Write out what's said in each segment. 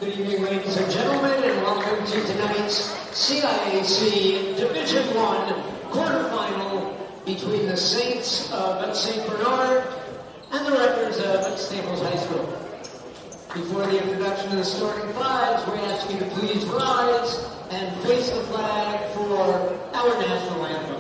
Good evening, ladies and gentlemen, and welcome to tonight's CIAC Division I quarterfinal between the Saints of St. Bernard and the Rutgers of Staples High School. Before the introduction of the starting fives, we ask you to please rise and face the flag for our national anthem.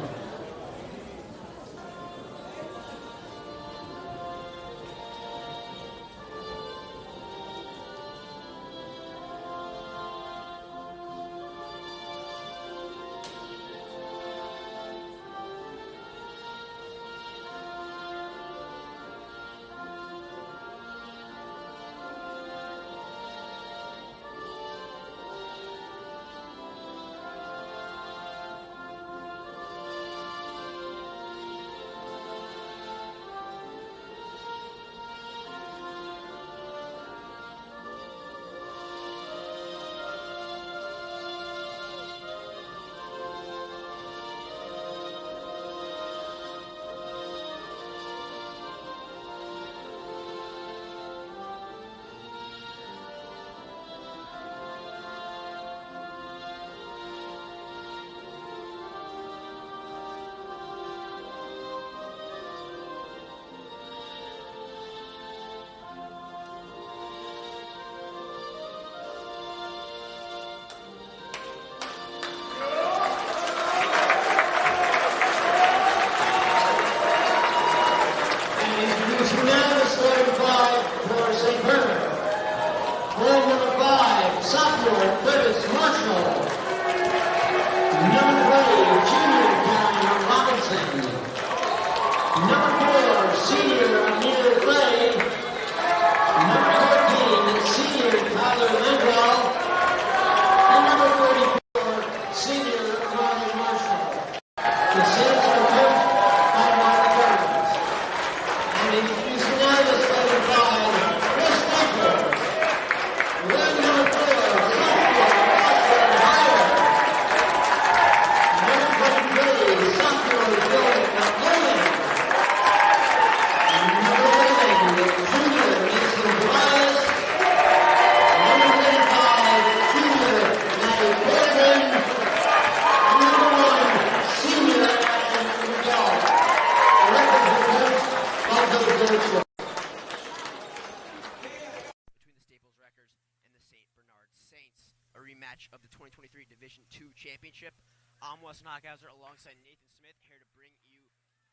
Of the 2023 Division II Championship. I'm Wes Knockhauser alongside Nathan Smith, here to bring you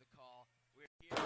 the call. We're here.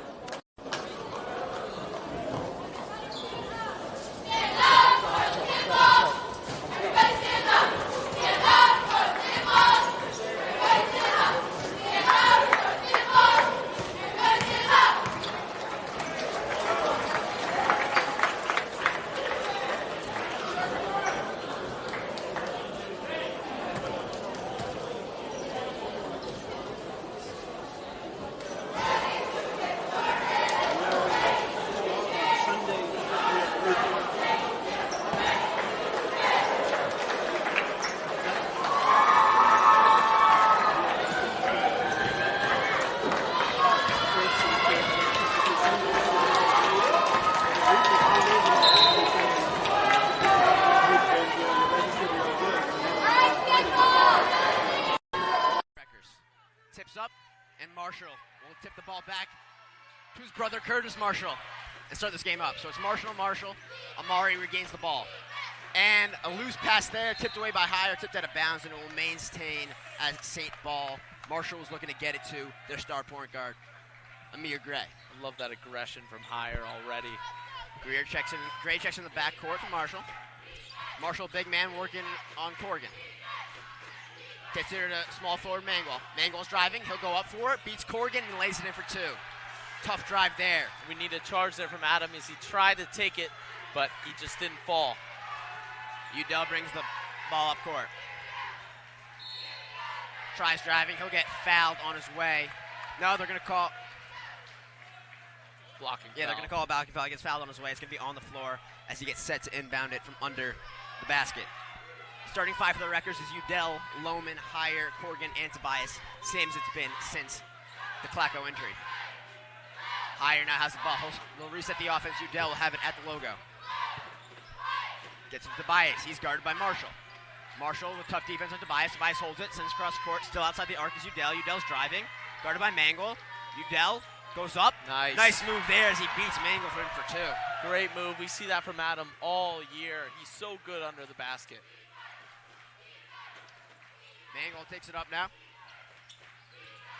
Up, and Marshall will tip the ball back to his brother Curtis Marshall and start this game up. So it's Marshall. Amari regains the ball. And a loose pass there, tipped away by Hire, tipped out of bounds, and it will maintain as St. ball. Marshall was looking to get it to their star point guard, Amir Gray. I love that aggression from Hire already. Gray checks in the backcourt for Marshall. Marshall, big man, working on Corrigan. Gets it to small forward Mangwell. Mangwell's driving. He'll go up for it. Beats Corrigan and lays it in for two. Tough drive there. We need a charge there from Adam as he tried to take it, but he just didn't fall. Udell brings the ball up court. Tries driving. He'll get fouled on his way. No, they're going to call. Blocking foul. Yeah, they're going to call a blocking foul. He gets fouled on his way. It's going to be on the floor as he gets set to inbound it from under the basket. Starting five for the Wreckers is Udell, Lohman, Hire, Corrigan, and Tobias. Same as it's been since the Clacko injury. Hire now has the ball. He'll reset the offense. Udell will have it at the logo. Gets it to Tobias. He's guarded by Marshall. Marshall with tough defense on Tobias. Tobias holds it, sends across court. Still outside the arc is Udell. Udell's driving. Guarded by Mangle. Udell goes up. Nice move there as he beats Mangle for 2. Great move. We see that from Adam all year. He's so good under the basket. Mangle takes it up now.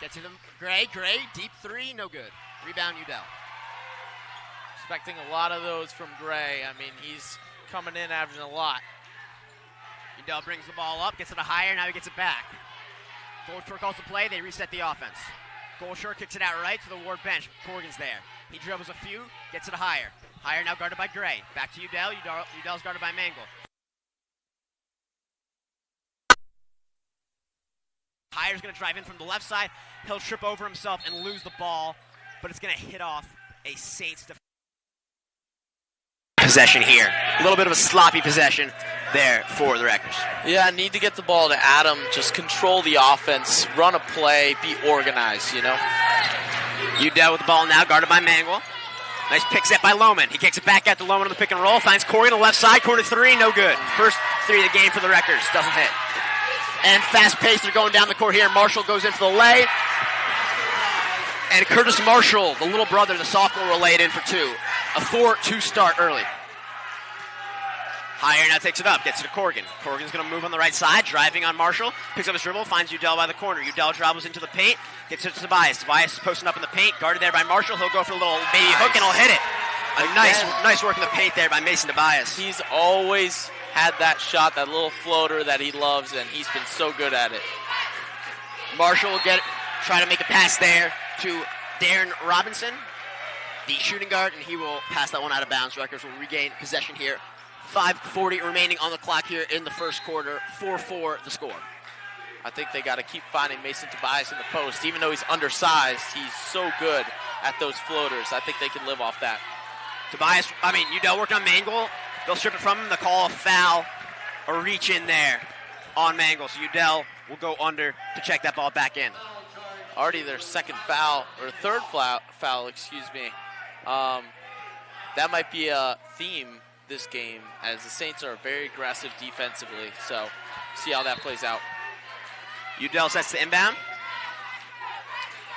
Gets it to Gray. Gray, deep 3, no good. Rebound, Udell. Expecting a lot of those from Gray. I mean, he's coming in averaging a lot. Udell brings the ball up, gets it a higher, now he gets it back. Goldshore calls the play, they reset the offense. Goldshore kicks it out right to the Ward bench. Corrigan's there. He dribbles a few, gets it a higher. Higher now guarded by Gray. Back to Udell. Udell's guarded by Mangle. Higher's going to drive in from the left side. He'll trip over himself and lose the ball, but it's going to hit off a Saints possession here. A little bit of a sloppy possession there for the Wreckers. Yeah, need to get the ball to Adam, just control the offense, run a play, be organized, you know. Udell with the ball now, guarded by Mangle. Nice pick set by Lohman. He kicks it back out to Lohman on the pick and roll. Finds Corey on the left side. Corner 3, no good. First 3 of the game for the Wreckers. Doesn't hit. And fast paced, they're going down the court here. Marshall goes in for the lay. And Curtis Marshall, the little brother, the sophomore, will lay it in for 2. A 4-2 start early. Higher now takes it up, gets it to Corrigan. Corrigan's going to move on the right side, driving on Marshall. Picks up his dribble, finds Udell by the corner. Udell dribbles into the paint, gets it to Tobias. Tobias is posting up in the paint, guarded there by Marshall. He'll go for a little baby hook and he'll hit it. Nice work in the paint there by Mason Tobias. He's always had that shot, that little floater that he loves, and he's been so good at it. Marshall will get it, try to make a pass there to Darren Robinson, the shooting guard, and he will pass that one out of bounds. Rutgers will regain possession here. 5:40 remaining on the clock here in the first quarter. 4-4 the score. I think they got to keep finding Mason Tobias in the post. Even though he's undersized, he's so good at those floaters. I think they can live off that. Udell working on Mangle. They'll strip it from him. They'll call a foul, a reach in there on Mangle. So Udell will go under to check that ball back in. Already their second foul, or third foul, excuse me. That might be a theme this game, as the Saints are very aggressive defensively. So see how that plays out. Udell sets the inbound.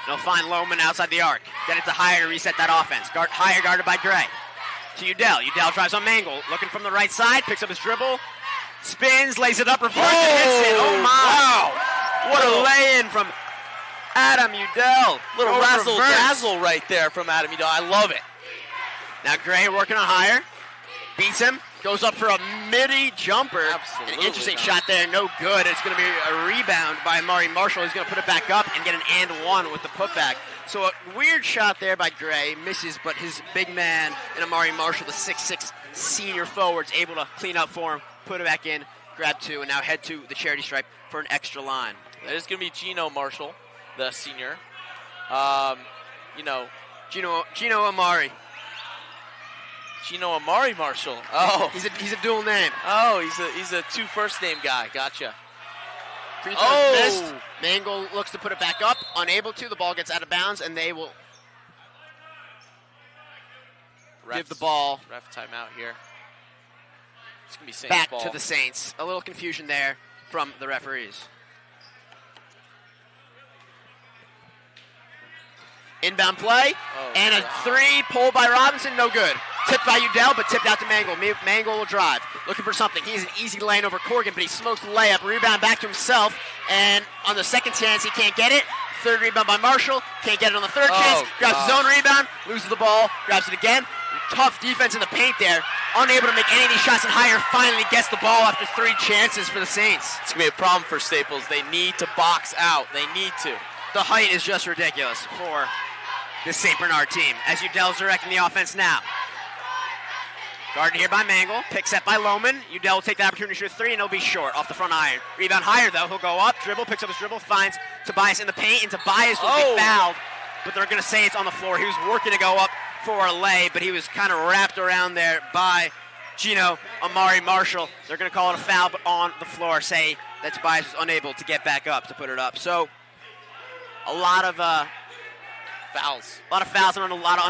They'll find Lohman outside the arc. Get it to Higher to reset that offense. Higher guarded by Gray. To Udell. Udell drives on Mangle. Looking from the right side. Picks up his dribble. Spins. Lays it up. Reverse and hits it. Oh, my. Wow. What a lay-in from Adam Udell. Little razzle-dazzle right there from Adam Udell. I love it. Now Gray working on Higher. Beats him. Goes up for a midi jumper. Absolutely. An interesting shot there. No good. It's going to be a rebound by Amari Marshall. He's going to put it back up and get an and one with the putback. So a weird shot there by Gray. Misses, but his big man in Amari Marshall, the 6'6 senior forward, is able to clean up for him, put it back in, grab 2, and now head to the charity stripe for an extra line. That is going to be Gino Marshall, the senior. Gino Amari. Gino Amari Marshall. Oh, he's a dual name. Oh, he's a 2 first name guy. Gotcha. Free throw missed. Mangle looks to put it back up, unable to. The ball gets out of bounds, and they will give the ball. Ref timeout here. It's gonna be Saints back ball. to the Saints. A little confusion there from the referees. Inbound play, and a 3 pulled by Robinson, no good. Tipped by Udell, but tipped out to Mangle. Mangle will drive, looking for something. He has an easy lane over Corrigan, but he smokes the layup. Rebound back to himself, and on the second chance, he can't get it. Third rebound by Marshall, can't get it on the third chance. Grabs his own rebound, loses the ball, grabs it again. Tough defense in the paint there. Unable to make any of these shots, and Higher finally gets the ball after 3 chances for the Saints. It's going to be a problem for Staples. They need to box out. They need to. The height is just ridiculous for this St. Bernard team, as Udell's directing the offense now. Guarded here by Mangle. Pick set by Lohman. Udell will take the opportunity to shoot 3, and he'll be short off the front iron. Rebound Higher, though. He'll go up, dribble, picks up his dribble, finds Tobias in the paint, and Tobias will be fouled. But they're going to say it's on the floor. He was working to go up for a lay, but he was kind of wrapped around there by Gino Amari Marshall. They're going to call it a foul, but on the floor say that Tobias was unable to get back up to put it up. So a lot of fouls. A lot of fouls and a lot of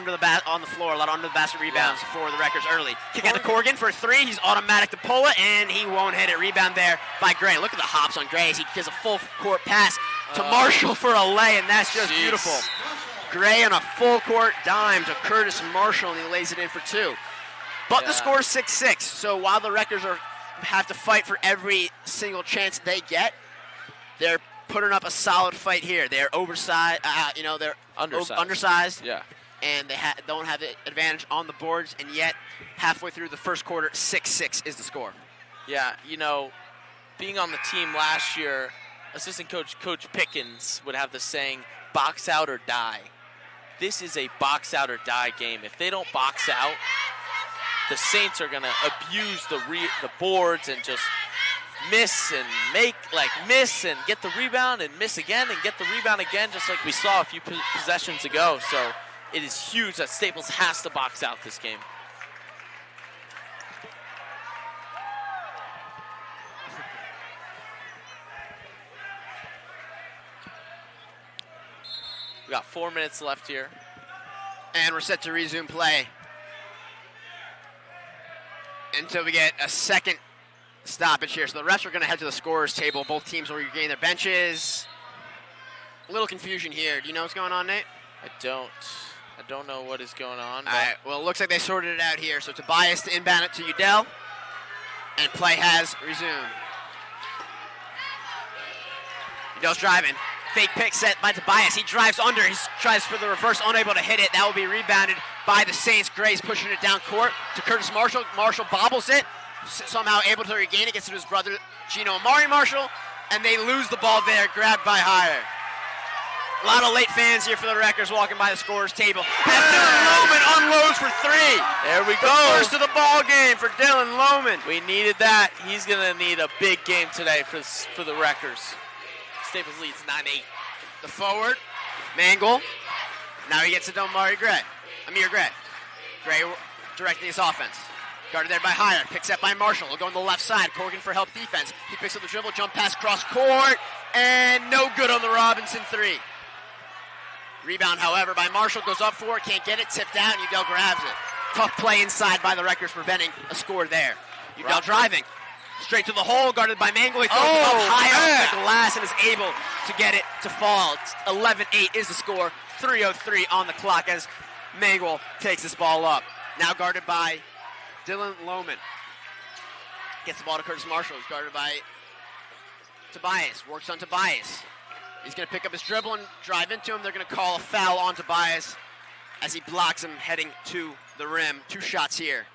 on the floor, a lot of under the basket rebounds for the Wreckers early. Kick out to Corrigan for a three. He's automatic to pull it, and he won't hit it. Rebound there by Gray. Look at the hops on Gray as he gives a full court pass to Marshall for a lay, and that's just beautiful. Gray on a full court dime to Curtis Marshall, and he lays it in for two. But the score is 6-6, so while the Wreckers have to fight for every single chance they get, they're putting up a solid fight here. They're oversized, they're undersized. Yeah. And they don't have the advantage on the boards, and yet halfway through the first quarter, 6-6 is the score. Yeah, being on the team last year, assistant Coach Pickens would have the saying, box out or die. This is a box out or die game. If they don't box out, the Saints are going to abuse the boards and just miss and miss and get the rebound and miss again and get the rebound again, just like we saw a few possessions ago. So it is huge that Staples has to box out this game. We got 4 minutes left here. And we're set to resume play until we get a second stoppage here. So the refs are going to head to the scorer's table. Both teams will regain their benches. A little confusion here. Do you know what's going on, Nate? I don't know what is going on. All right. Well, it looks like they sorted it out here. So Tobias to inbound it to Udell. And play has resumed. Udell's driving. Fake pick set by Tobias. He drives under. He tries for the reverse, unable to hit it. That will be rebounded by the Saints. Gray's pushing it down court to Curtis Marshall. Marshall bobbles it. Somehow able to regain it. Gets to his brother, Gino Amari Marshall. And they lose the ball there. Grabbed by Hire. A lot of late fans here for the Wreckers walking by the scorer's table. And Dylan Lohman unloads for three. There we go. First of the ball game for Dylan Lohman. We needed that. He's going to need a big game today for the Wreckers. Staples leads 9-8. The forward, Mangle. Now he gets it to Amir Gray. Gray directing his offense. Guarded there by Hire. Picks up by Marshall. He'll go on the left side. Corrigan for help defense. He picks up the dribble, jump pass, cross court, and no good on the Robinson three. Rebound, however, by Marshall. Goes up for it, can't get it. Tipped out, and Udell grabs it. Tough play inside by the Wreckers, preventing a score there. Udell driving. Straight to the hole, guarded by Mangle. He throws it up high off the glass and is able to get it to fall. It's 11-8 is the score. 3:03 on the clock as Mangle takes this ball up. Now guarded by Dylan Lohman. Gets the ball to Curtis Marshall. He's guarded by Tobias. Works on Tobias. He's going to pick up his dribble and drive into him. They're going to call a foul on Tobias as he blocks him heading to the rim. 2 shots here.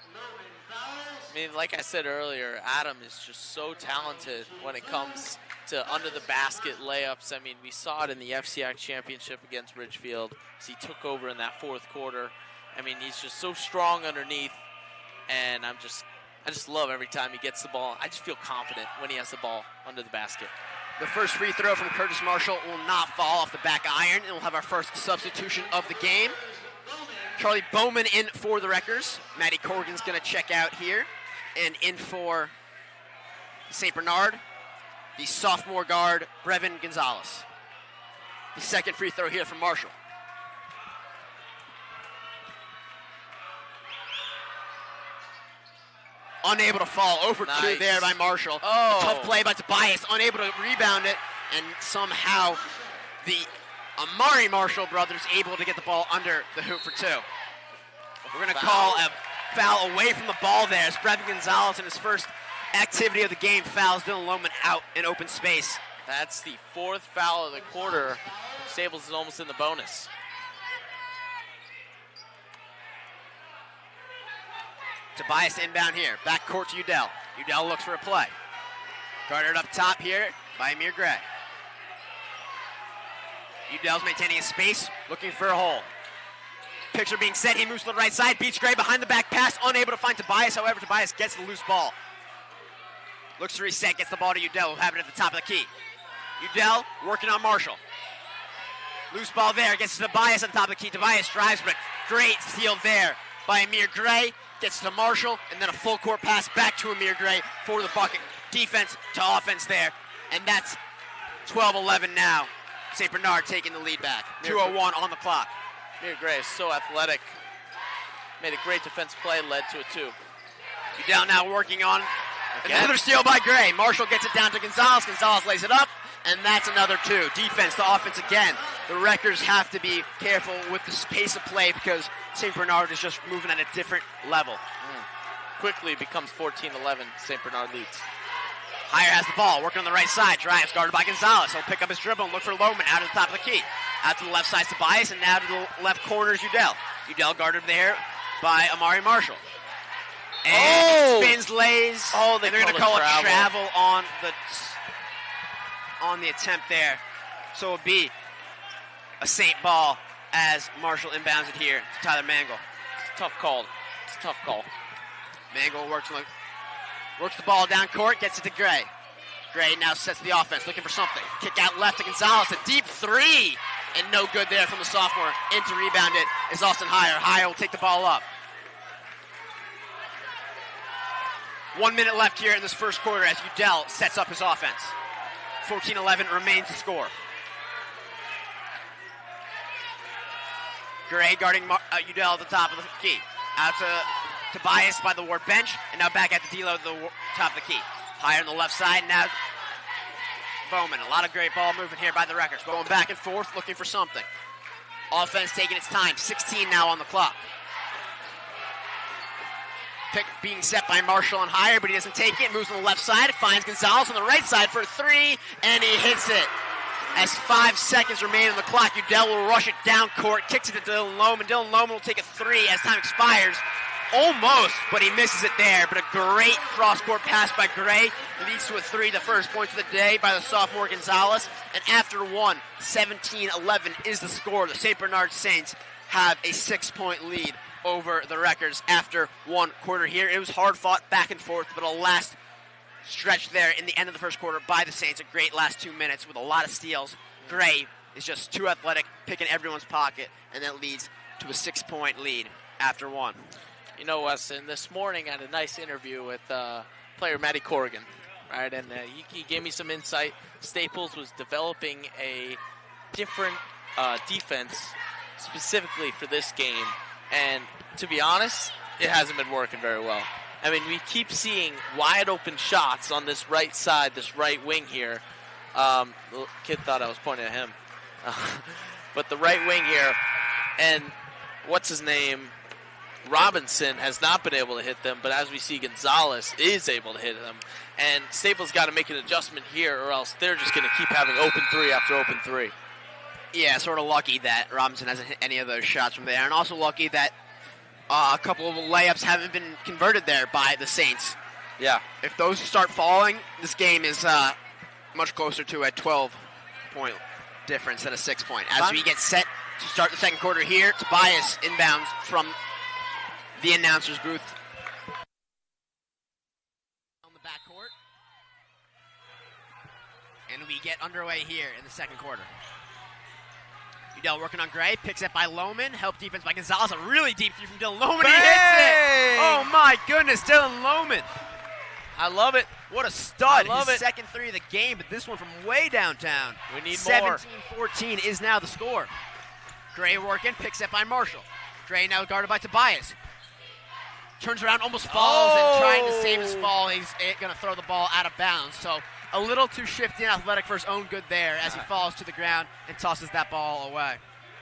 I mean, like I said earlier, Adam is just so talented when it comes to under-the-basket layups. I mean, we saw it in the CIAC championship against Ridgefield as he took over in that fourth quarter. I mean, he's just so strong underneath, and I just love every time he gets the ball. I just feel confident when he has the ball under the basket. The first free throw from Curtis Marshall will not fall off the back iron, and we'll have our first substitution of the game. Charlie Bowman in for the Wreckers. Matty Corrigan's going to check out here. And in for St. Bernard, the sophomore guard, Brevin Gonzalez. The second free throw here from Marshall. Unable to fall, over 2 there by Marshall. Tough play by Tobias, unable to rebound it, and somehow the Amari Marshall brothers able to get the ball under the hoop for 2. We're going to call a foul away from the ball there as Brevin Gonzalez in his first activity of the game fouls Dylan Lohman out in open space. That's the 4th foul of the quarter. Staples is almost in the bonus. Tobias inbound here. Back court to Udell. Udell looks for a play. Guarded up top here by Amir Gray. Udell's maintaining his space, looking for a hole. Picture being set. He moves to the right side. Beats Gray behind the back pass. Unable to find Tobias. However, Tobias gets the loose ball. Looks to reset. Gets the ball to Udell. We'll have it at the top of the key. Udell working on Marshall. Loose ball there. Gets to Tobias at the top of the key. Tobias drives, but great steal there by Amir Gray. Gets to Marshall, and then a full court pass back to Amir Gray for the bucket. Defense to offense there. And that's 12-11 now. St. Bernard taking the lead back. 2:01 on the clock. Amir Gray is so athletic. Made a great defensive play, led to a 2. Udell now working on another steal by Gray. Marshall gets it down to Gonzalez. Gonzalez lays it up, and that's another 2. Defense to offense again. The Wreckers have to be careful with the pace of play because St. Bernard is just moving at a different level. Quickly becomes 14-11. St. Bernard leads. Hire has the ball, working on the right side. Drives, guarded by Gonzalez. He'll pick up his dribble and look for Lohman out at the top of the key. Out to the left side to Tobias, and now to the left corner is Udell. Udell guarded there by Amari Marshall. And spins, lays. Oh, they're going to call it travel on the attempt there. So it'll be a Saint ball as Marshall inbounds it here to Tyler Mangle. It's a tough call. It's a tough call. Mangle works the ball down court, gets it to Gray. Gray now sets the offense, looking for something. Kick out left to Gonzalez, a deep 3, and no good there from the sophomore. In to rebound it is Austin Hire. Hire will take the ball up. 1 minute left here in this first quarter as Udell sets up his offense. 14-11 remains to score. Gray guarding Udell at the top of the key. Out to Tobias by the Ward bench, and now back at the D-Lo at the top of the key. Higher on the left side, now Bowman. A lot of great ball movement here by the Wreckers. Going back and forth, looking for something. Offense taking its time. 16 now on the clock. Pick being set by Marshall on Higher, but he doesn't take it. Moves on the left side. It finds Gonzalez on the right side for a 3, and he hits it. As 5 seconds remain on the clock, Udell will rush it down court, kicks it to Dylan Lohman. Dylan Lohman will take a 3 as time expires. Almost, but he misses it there. But a great cross-court pass by Gray leads to a 3, the first points of the day by the sophomore Gonzalez. And after 1, 17-11 is the score. The St. Bernard Saints have a 6-point lead over the Wreckers after 1 quarter here. It was hard fought back and forth, but a last stretch there in the end of the first quarter by the Saints. A great last 2 minutes with a lot of steals. Gray is just too athletic, picking everyone's pocket, and that leads to a 6-point lead after 1. You know, Weston, this morning I had a nice interview with player Matty Corrigan, right? And he gave me some insight. Staples was developing a different defense specifically for this game. And to be honest, it hasn't been working very well. I mean, we keep seeing wide open shots on this right side, this right wing here. The kid thought I was pointing at him. But the right wing here, and what's his name? Robinson has not been able to hit them, but as we see, Gonzalez is able to hit them. And Staples got to make an adjustment here, or else they're just going to keep having open 3 after open 3. Yeah, sort of lucky that Robinson hasn't hit any of those shots from there, and also lucky that a couple of layups haven't been converted there by the Saints. Yeah. If those start falling, this game is much closer to a 12-point difference than a 6-point. As we get set to start the second quarter here, Tobias inbounds from the announcer's booth. On the backcourt. And we get underway here in the second quarter. Udell working on Gray, picks it by Lohman, help defense by Gonzalez, a really deep 3 from Dylan Lohman. Bang! He hits it! Oh my goodness, Dylan Lohman. I love it. What a stud. I love His it. second 3 of the game, but this one from way downtown. We need more. 17-14 is now the score. Gray working, picks it by Marshall. Gray now guarded by Tobias. Turns around, almost falls, and trying to save his fall, he's going to throw the ball out of bounds. So a little too shifty and athletic for his own good there as he falls to the ground and tosses that ball away.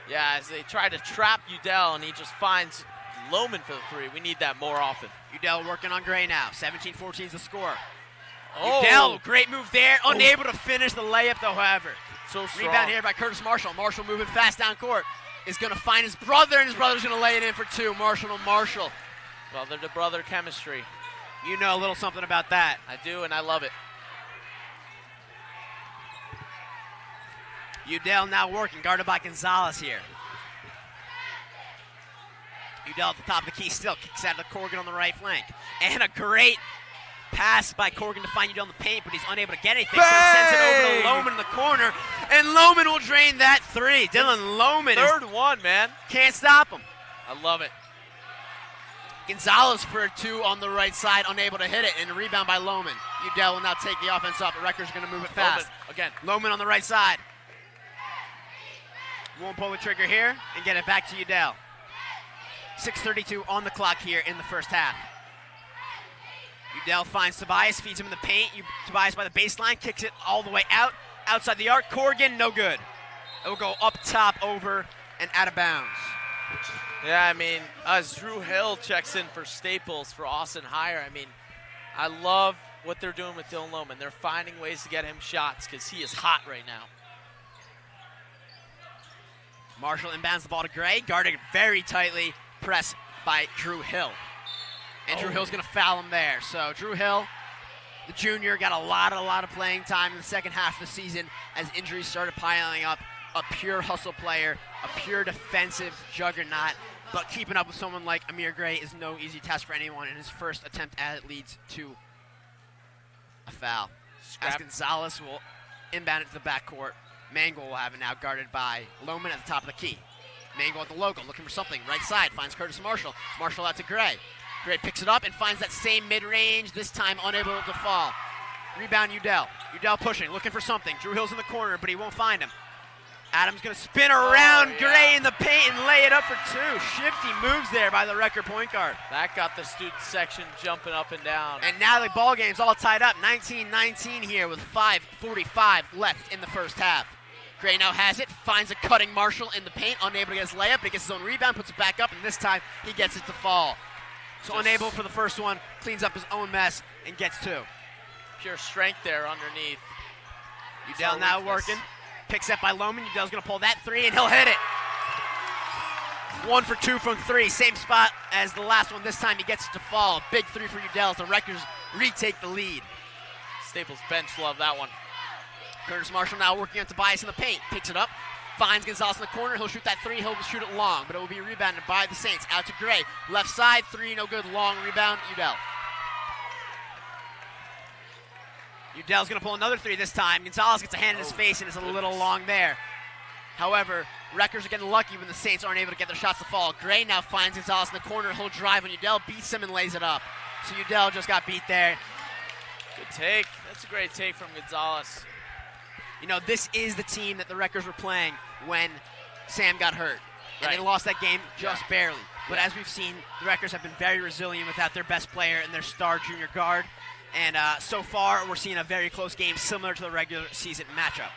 Yeah, as they try to trap Udell, and he just finds Lohman for the 3. We need that more often. Udell working on Gray now. 17-14 is the score. Oh. Udell, great move there. Unable to finish the layup, though, however. So strong. Rebound here by Curtis Marshall. Marshall moving fast down court. Is going to find his brother, and his brother's going to lay it in for 2. Marshall to Marshall. Brother-to-brother chemistry. You know a little something about that. I do, and I love it. Udell now working, guarded by Gonzalez here. Udell at the top of the key still, kicks out to Corrigan on the right flank. And a great pass by Corrigan to find Udell in the paint, but he's unable to get anything. Bang! So he sends it over to Lohman in the corner, and Lohman will drain that 3. Dylan Lohman Third one, man. Can't stop him. I love it. Gonzalez for 2 on the right side, unable to hit it, and a rebound by Lohman. Udell will now take the offense up, but Rutgers are going to move it fast. Again. Lohman on the right side. Won't pull the trigger here and get it back to Udell. 6:32 on the clock here in the first half. Udell finds Tobias, feeds him in the paint. Tobias by the baseline, kicks it all the way out, outside the arc. Corrigan, no good. It will go up top, over, and out of bounds. Yeah, I mean, as Drew Hill checks in for Staples for Austin Hire, I mean, I love what they're doing with Dylan Lohman. They're finding ways to get him shots because he is hot right now. Marshall inbounds the ball to Gray, guarded very tightly, pressed by Drew Hill. And Drew Hill's going to foul him there. So Drew Hill, the junior, got a lot of playing time in the second half of the season as injuries started piling up. A pure hustle player, a pure defensive juggernaut, but keeping up with someone like Amir Gray is no easy task for anyone, and his first attempt at it leads to a foul. As Gonzalez will inbound it to the backcourt. Mangle will have it now, guarded by Lohman at the top of the key. Mangle at the logo, looking for something. Right side, finds Curtis Marshall. Marshall out to Gray. Gray picks it up and finds that same mid-range, this time unable to fall. Rebound Udell. Udell pushing, looking for something. Drew Hill's in the corner, but he won't find him. Adams going to spin around Gray in the paint and lay it up for two. Shifty moves there by the Wrecker point guard. That got the student section jumping up and down. And now the ball game's all tied up. 19-19 here with 5:45 left in the first half. Gray now has it, finds a cutting Marshall in the paint, unable to get his layup, but he gets his own rebound, puts it back up, and this time he gets it to fall. So unable for the first one, cleans up his own mess, and gets two. Pure strength there underneath. Udell now working. Picks up by Lohman. Udell's going to pull that three, and he'll hit it. 1 for 2 from three. Same spot as the last one. This time he gets it to fall. Big three for Udell as the Wreckers retake the lead. Staples bench love that one. Curtis Marshall now working on Tobias in the paint. Picks it up. Finds Gonzalez in the corner. He'll shoot that three. He'll shoot it long, but it will be rebounded by the Saints. Out to Gray. Left side. Three, no good. Long rebound. Udell. Udell's going to pull another three this time. Gonzalez gets a hand in his face, and it's a little long there. However, Wreckers are getting lucky when the Saints aren't able to get their shots to fall. Gray now finds Gonzalez in the corner. He'll drive when Udell beats him and lays it up. So Udell just got beat there. Good take. That's a great take from Gonzalez. You know, this is the team that the Wreckers were playing when Sam got hurt. And they lost that game just barely. But as we've seen, the Wreckers have been very resilient without their best player and their star junior guard. And so far, we're seeing a very close game similar to the regular season matchup.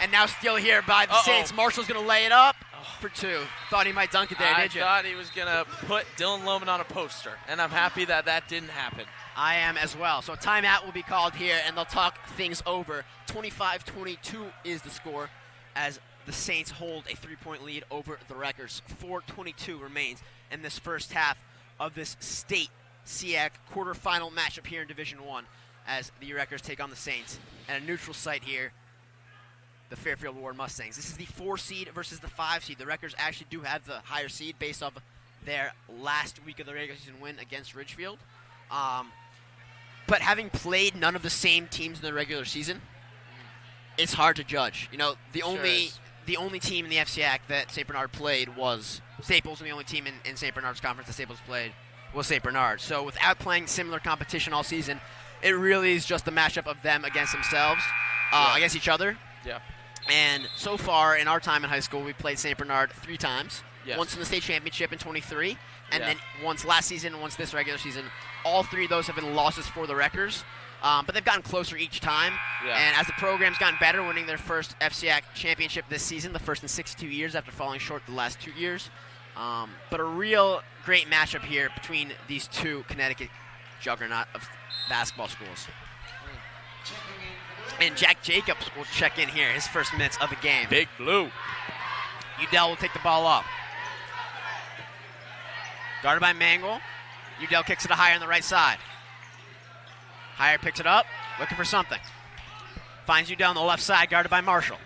And now still here by the Saints. Marshall's going to lay it up for two. Thought he might dunk it there, did you? I thought he was going to put Dylan Lohman on a poster, and I'm happy that that didn't happen. I am as well. So a timeout will be called here, and they'll talk things over. 25-22 is the score as the Saints hold a three-point lead over the Wreckers. 4:22 remains in this first half of this state CIAC quarterfinal matchup here in Division I as the Wreckers take on the Saints at a neutral site here, the Fairfield Ward Mustangs. This is the 4 seed versus the 5 seed. The Wreckers actually do have the higher seed based off their last week of the regular season win against Ridgefield. But having played none of the same teams in the regular season, it's hard to judge. You know, the only team in the FCIAC that St. Bernard played was Staples, and the only team in St. Bernard's conference that Staples played was St. Bernard. So without playing similar competition all season, it really is just the matchup of them against themselves, against each other. Yeah. And so far in our time in high school, we played St. Bernard 3 times. Yes. Once in the state championship in 23, and then once last season and once this regular season. All 3 of those have been losses for the Wreckers, but they've gotten closer each time. Yeah. And as the program's gotten better, winning their first FCIAC championship this season, the first in 62 years after falling short the last 2 years. But a real great matchup here between these two Connecticut juggernaut of basketball schools. And Jack Jacobs will check in here, his first minutes of the game. Big Blue. Udell will take the ball up. Guarded by Mangle. Udell kicks it to Hire on the right side. Hire picks it up, looking for something. Finds Udell on the left side, guarded by Marshall.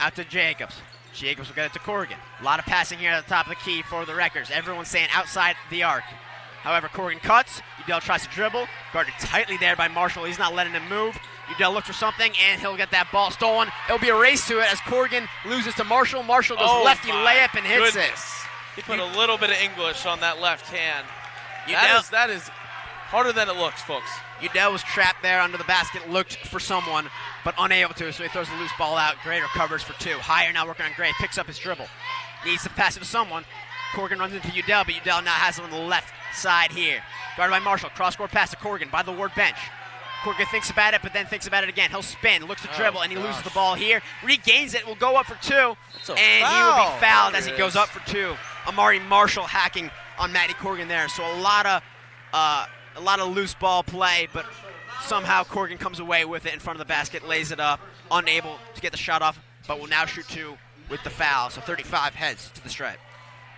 Out to Jacobs. Jacobs will get it to Corrigan. A lot of passing here at the top of the key for the Wreckers. Everyone's saying outside the arc. However, Corrigan cuts. Udell tries to dribble. Guarded tightly there by Marshall. He's not letting him move. Udell looks for something, and he'll get that ball stolen. It'll be a race to it as Corrigan loses to Marshall. Marshall goes lefty layup and hits it. He put a little bit of English on that left hand. That is harder than it looks, folks. Udell was trapped there under the basket, looked for someone, but unable to, so he throws the loose ball out. Gray recovers for 2. Higher now working on Gray, picks up his dribble. Needs to pass it to someone. Corrigan runs into Udell, but Udell now has it on the left side here. Guarded by Marshall, cross-court pass to Corrigan by the Ward bench. Corrigan thinks about it, but then thinks about it again. He'll spin, looks to dribble, and he loses the ball here. Regains it, will go up for 2, and he will be fouled as he goes up for 2. Amari Marshall hacking on Matty Corrigan there. So a lot of loose ball play, but somehow Corrigan comes away with it in front of the basket, lays it up, unable to get the shot off, but will now shoot 2 with the foul. So 35 heads to the stripe.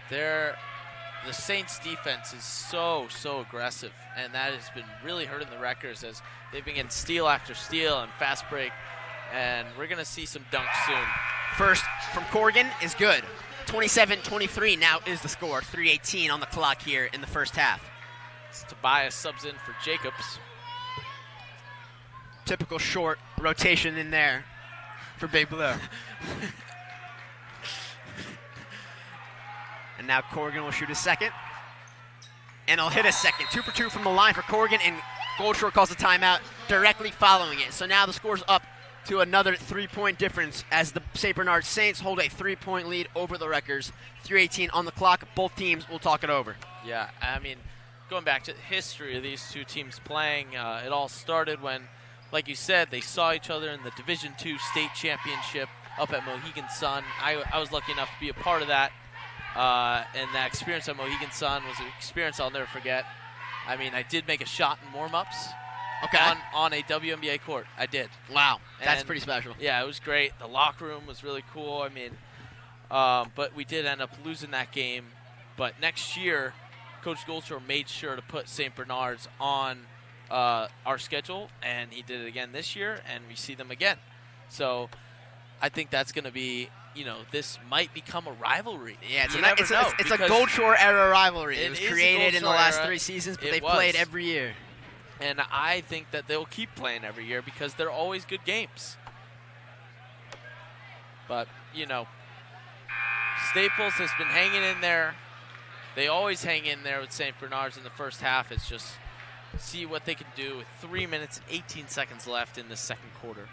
The Saints defense is so aggressive, and that has been really hurting the Wreckers as they've been getting steal after steal and fast break, and we're going to see some dunks soon. First from Corrigan is good. 27-23 now is the score. 3:18 on the clock here in the first half. Tobias subs in for Jacobs. Typical short rotation in there for Big Blue. And now Corrigan will shoot a second. And he'll hit a second. 2 for 2 from the line for Corrigan, and Goldshore calls a timeout directly following it. So now the score's up to another 3-point difference as the St. Bernard Saints hold a 3-point lead over the Wreckers. 3:18 on the clock. Both teams will talk it over. Yeah, I mean, going back to the history of these two teams playing, it all started when, like you said, they saw each other in the Division II state championship up at Mohegan Sun. I was lucky enough to be a part of that. And that experience at Mohegan Sun was an experience I'll never forget. I mean, I did make a shot in warm-ups on a WNBA court. I did. Wow, that's and pretty special. Yeah, it was great. The locker room was really cool. I mean, but we did end up losing that game. But next year, Coach Goldshore made sure to put St. Bernard's on our schedule, and he did it again this year, and we see them again. So I think that's going to be, this might become a rivalry. Yeah, it's a Goldshore era rivalry. It was created in the last 3 seasons, but they've played every year. And I think that they'll keep playing every year because they're always good games. But, Staples has been hanging in there. They always hang in there with St. Bernard's in the first half. It's just see what they can do with 3 minutes and 18 seconds left in the second quarter.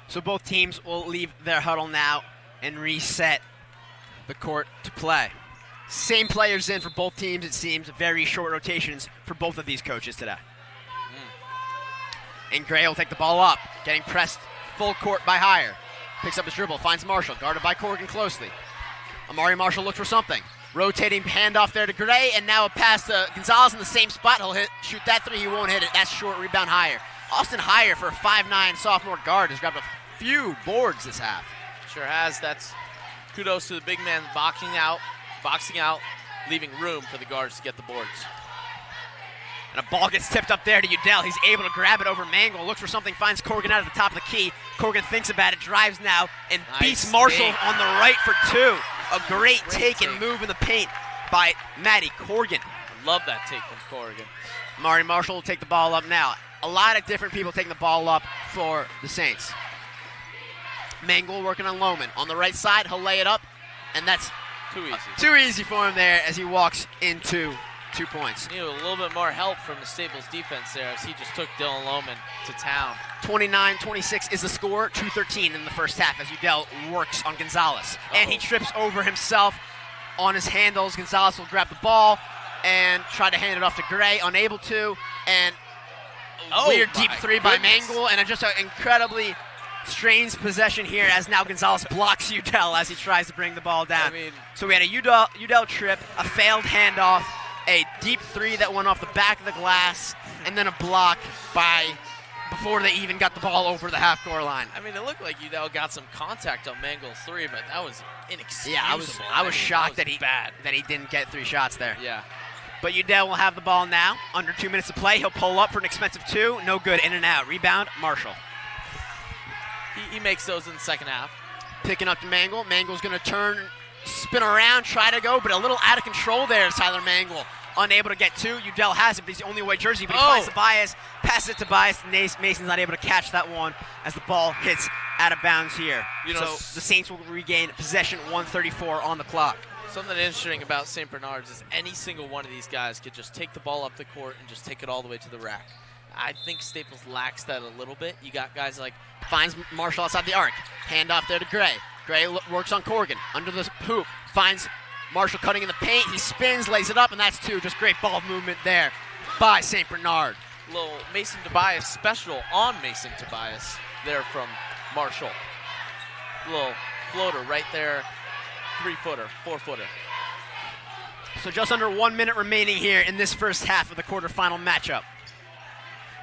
So both teams will leave their huddle now and reset the court to play. Same players in for both teams, it seems. Very short rotations for both of these coaches today. And Gray will take the ball up, getting pressed full court by Higher. Picks up his dribble, finds Marshall, guarded by Corrigan closely. Amari Marshall looks for something. Rotating handoff there to Gray, and now a pass to Gonzalez in the same spot. He'll shoot that 3, he won't hit it. That's short, rebound Higher. Austin Higher, for a 5'9" sophomore guard, has grabbed a few boards this half. Sure has. That's kudos to the big man boxing out, leaving room for the guards to get the boards. And a ball gets tipped up there to Udell. He's able to grab it over Mangle, looks for something, finds Corrigan out at the top of the key. Corrigan thinks about it, drives now, and beats Marshall on the right for 2. A great take and move in the paint by Matty Corrigan. I love that take from Corrigan. Mari Marshall will take the ball up now. A lot of different people taking the ball up for the Saints. Mangle working on Lohman. On the right side, he'll lay it up, and that's too easy for him there as he walks into 2 points. Need a little bit more help from the Staples defense there as he just took Dylan Lohman to town. 29-26 is the score, 2:13 in the first half as Udell works on Gonzalez. And he trips over himself on his handles. Gonzalez will grab the ball and try to hand it off to Gray, unable to, and weird deep 3 by Mangle, and just an incredibly strange possession here as now Gonzalez blocks Udell as he tries to bring the ball down. So we had a Udell trip, a failed handoff, a deep 3 that went off the back of the glass, and then a block before they even got the ball over the half-court line. I mean, it looked like Udell got some contact on Mangle's 3, but that was inexcusable. Yeah, I was shocked that he didn't get 3 shots there. Yeah. But Udell will have the ball now. Under 2 minutes to play. He'll pull up for an expensive 2. No good. In and out. Rebound, Marshall. He makes those in the second half. Picking up to Mangle. Mangle's going to turn, spin around, try to go, but a little out of control there is Tyler Mangle. Unable to get 2. Udell has it, but he's the only white jersey, but he finds Tobias, passes it to Tobias. Mason's not able to catch that one as the ball hits out of bounds here. So the Saints will regain possession, 1:34 on the clock. Something interesting about St. Bernard's is any single one of these guys could just take the ball up the court and just take it all the way to the rack. I think Staples lacks that a little bit. You got guys like Finds Marshall outside the arc. Hand off there to Gray. Gray works on Corrigan. Under the hoop. Finds Marshall cutting in the paint. He spins, lays it up, and that's two. Just great ball movement there by St. Bernard. little Mason Tobias special on Mason Tobias there from Marshall. Little floater right there. 3-footer, 4-footer. So just under 1 minute remaining here in this first half of the quarterfinal matchup.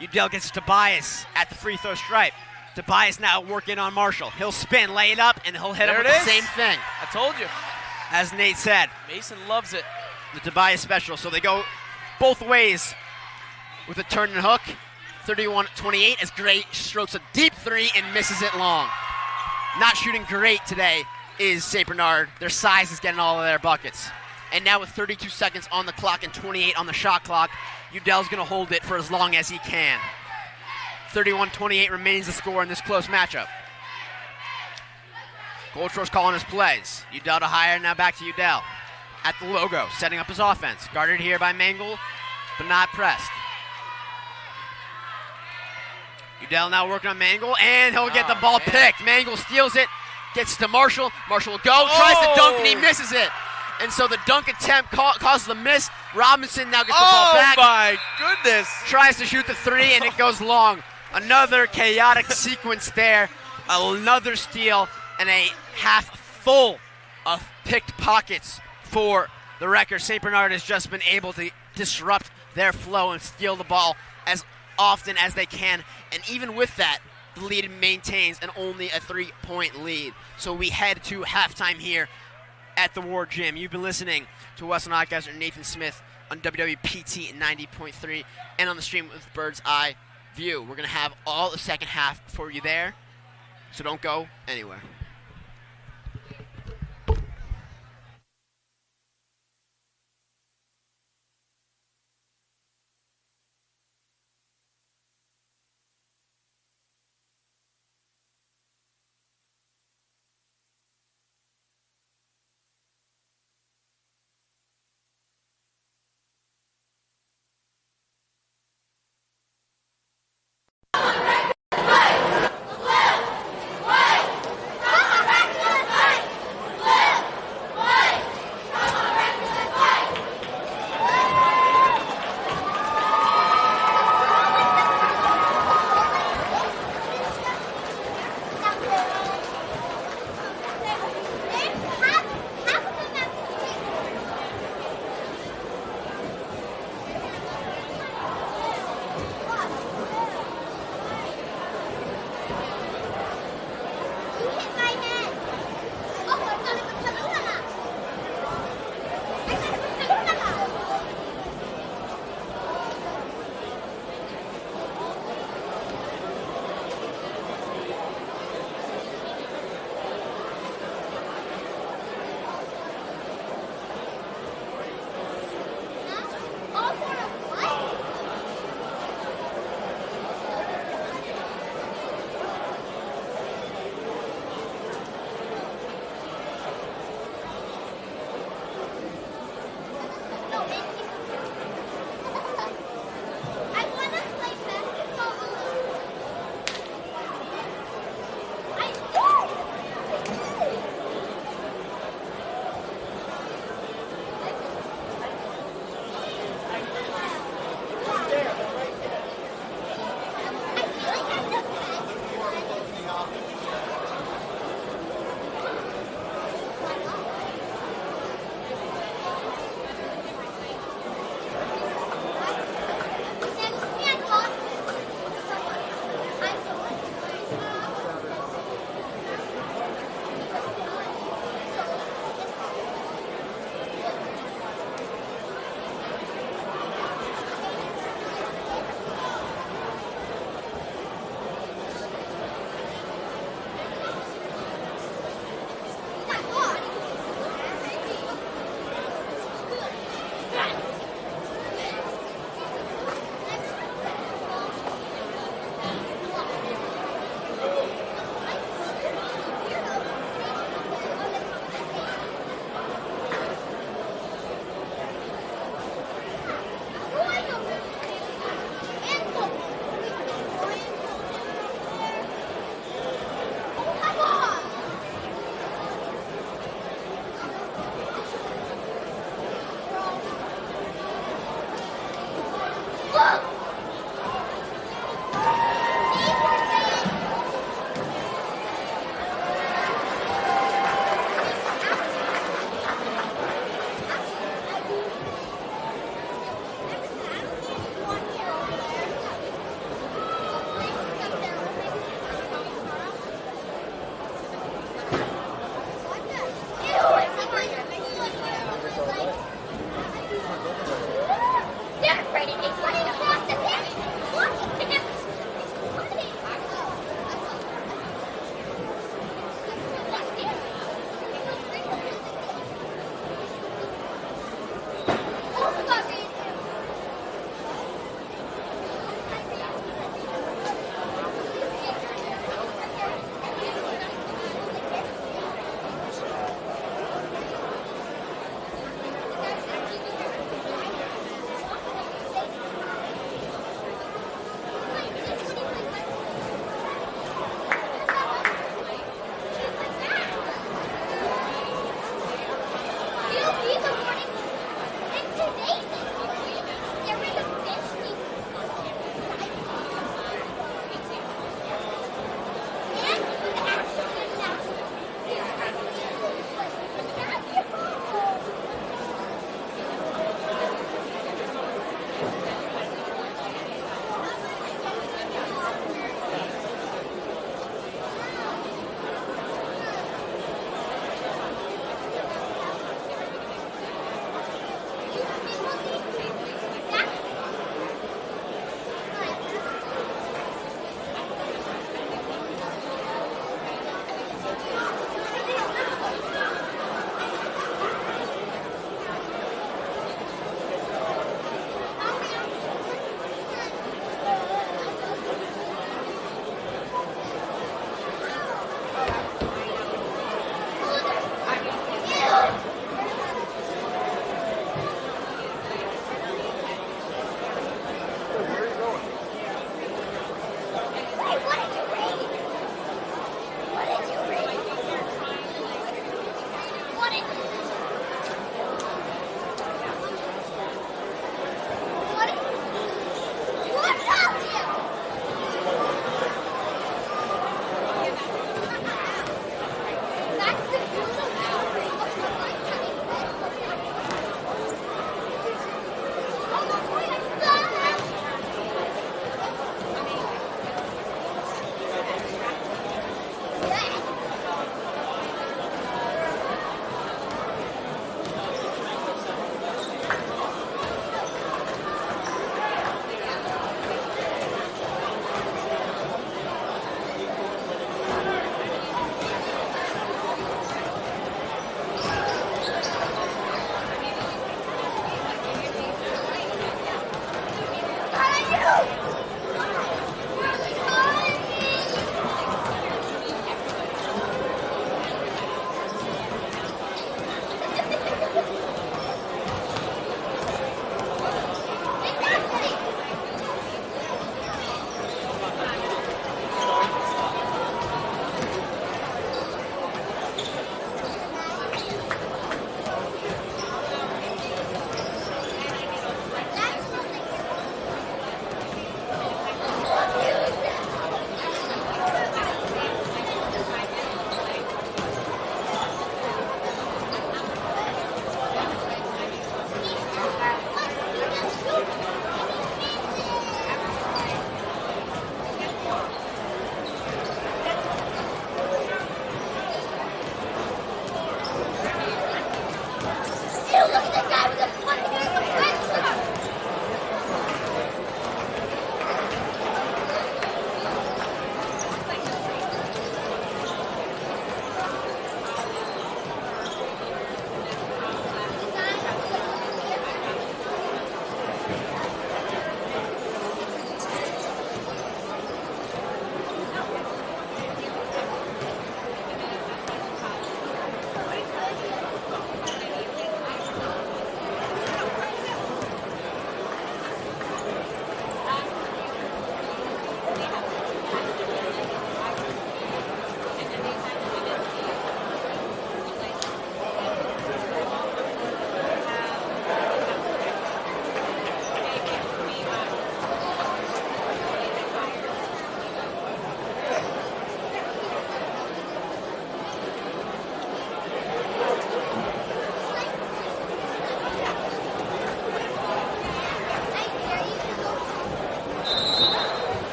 Udell gets Tobias at the free throw stripe. Tobias now working on Marshall. He'll spin, lay it up, and he'll hit him with the same thing. I told you. As Nate said. Mason loves it. The Tobias special. So they go both ways with a turn and hook. 31-28 as Gray strokes a deep three and misses it long. Not shooting great today is St. Bernard. Their size is getting all of their buckets. And now with 32 seconds on the clock and 28 on the shot clock, Udell's going to hold it for as long as he can. 31-28 remains the score in this close matchup. Goldshaw's calling his plays. Udell to higher, now back to Udell. At the logo, setting up his offense. Guarded here by Mangle, but not pressed. Udell now working on Mangle, and he'll get the ball picked. Mangle steals it, gets to Marshall. Marshall will go, tries to dunk, and he misses it. And so the dunk attempt causes the miss. Robinson now gets the ball back. Oh, my goodness. Tries to shoot the three, and it goes long. Another chaotic sequence there. Another steal, and a half full of picked pockets for the Wreckers. St. Bernard has just been able to disrupt their flow and steal the ball as often as they can. And even with that, the lead maintains and only a 3-point lead. So we head to halftime here at the War Gym. You've been listening to Western Outcaster Nathan Smith on WWPT 90.3 and on the stream with Bird's Eye View. We're going to have all the second half for you there, so don't go anywhere.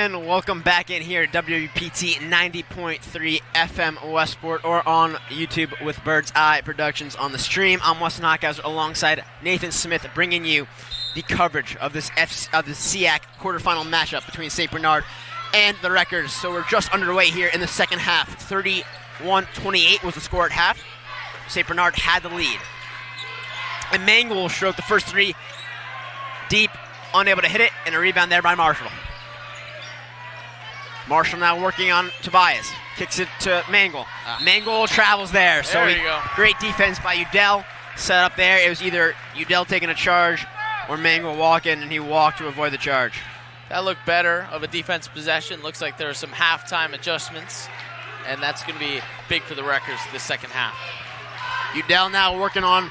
And welcome back in here to WPT 90.3 FM Westport or on YouTube with Bird's Eye Productions on the stream. I'm Weston Hockhauser alongside Nathan Smith, bringing you the coverage of this of the CIAC quarterfinal matchup between St. Bernard and the Wreckers. So we're just underway here in the second half. 31-28 was the score at half. St. Bernard had the lead. And Mangel stroked the first three deep, unable to hit it, and a rebound there by Marshall. Marshall now working on Tobias. Kicks it to Mangel. Mangel travels there. So great defense by Udell. Set up there. It was either Udell taking a charge or Mangel walking, and he walked to avoid the charge. That looked better of a defense possession. Looks like there are some halftime adjustments, and that's going to be big for the Wreckers this second half. Udell now working on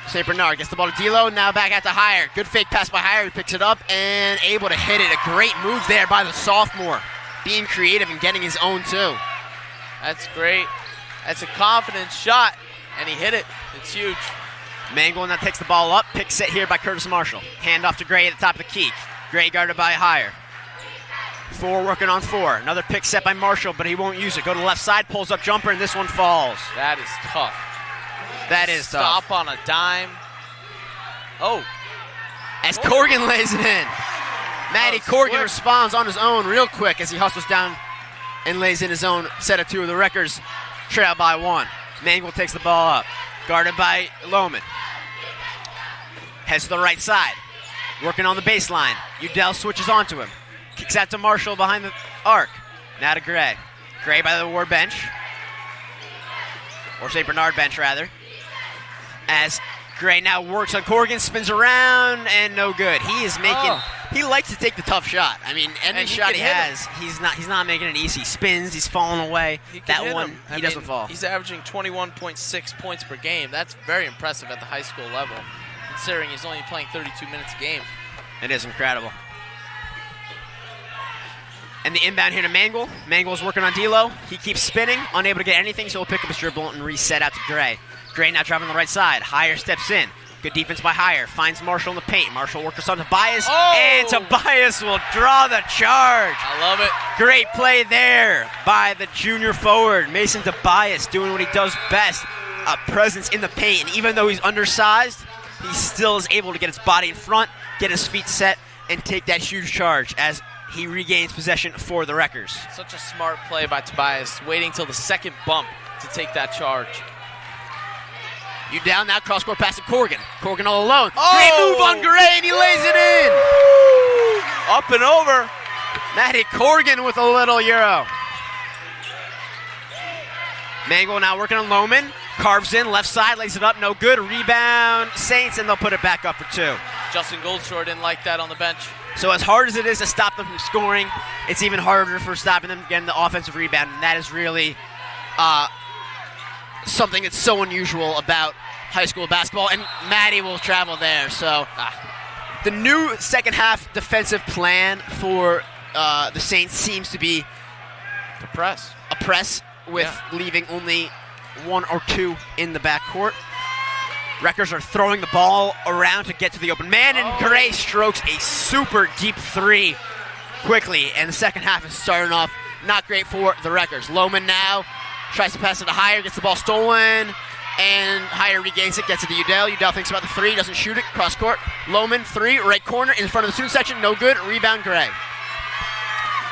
St. Bernard. Gets the ball to D'Lo, now back out to Heyer. Good fake pass by Heyer. He picks it up and able to hit it. A great move there by the sophomore. Being creative and getting his own too. That's great. That's a confident shot, and he hit it. It's huge. Mangel now takes the ball up. Pick set here by Curtis Marshall. Hand off to Gray at the top of the key. Gray guarded by Heyer. 4 working on 4. Another pick set by Marshall, but he won't use it. Go to the left side, pulls up jumper, and this one falls. That is tough. That is tough. Stop on a dime. Oh. As Corrigan lays it in. Matty Corrigan responds on his own real quick as he hustles down and lays in his own set of 2 of the Wreckers. Trail by 1. Mangel takes the ball up. Guarded by Lohman. Heads to the right side. Working on the baseline. Udell switches onto him. Kicks out to Marshall behind the arc. Now to Gray. Gray by the Ward bench. Or St. Bernard bench, rather. As Gray now works on Corrigan, spins around, and no good. He is making, he likes to take the tough shot. I mean, any shot he has, he's not making it easy. He spins, he's falling away. That one, he doesn't fall. He's averaging 21.6 points per game. That's very impressive at the high school level, considering he's only playing 32 minutes a game. It is incredible. And the inbound here to Mangel. Mangel's working on D'Lo. He keeps spinning, unable to get anything, so he'll pick up his dribble and reset out to Gray. Gray now traveling the right side. Heyer steps in. Good defense by Heyer. Finds Marshall in the paint. Marshall works on Tobias. And Tobias will draw the charge. I love it. Great play there by the junior forward. Mason Tobias doing what he does best. A presence in the paint. And even though he's undersized, he still is able to get his body in front, get his feet set, and take that huge charge as he regains possession for the Wreckers. Such a smart play by Tobias, waiting till the second bump to take that charge. Udell now cross-court pass to Corrigan. Corrigan all alone. Great move on Gray, and he lays it in. Up and over. Matty Corrigan with a little euro. Mangel now working on Lohman. Carves in, left side, lays it up, no good. Rebound, Saints, and they'll put it back up for 2. Justin Goldshore didn't like that on the bench. So as hard as it is to stop them from scoring, it's even harder for stopping them getting the offensive rebound, and that is really something that's so unusual about high school basketball, and Matty will travel there. So the new second half defensive plan for the Saints seems to be to press. A press with leaving only 1 or 2 in the backcourt. Wreckers are throwing the ball around to get to the open man, and Gray strokes a super deep 3 quickly, and the second half is starting off not great for the Wreckers. Lohman now tries to pass it to Heyer, gets the ball stolen, and Heyer regains it, gets it to Udell. Udell thinks about the 3, doesn't shoot it, cross court. Lohman, 3, right corner, in front of the student section, no good, rebound Gray.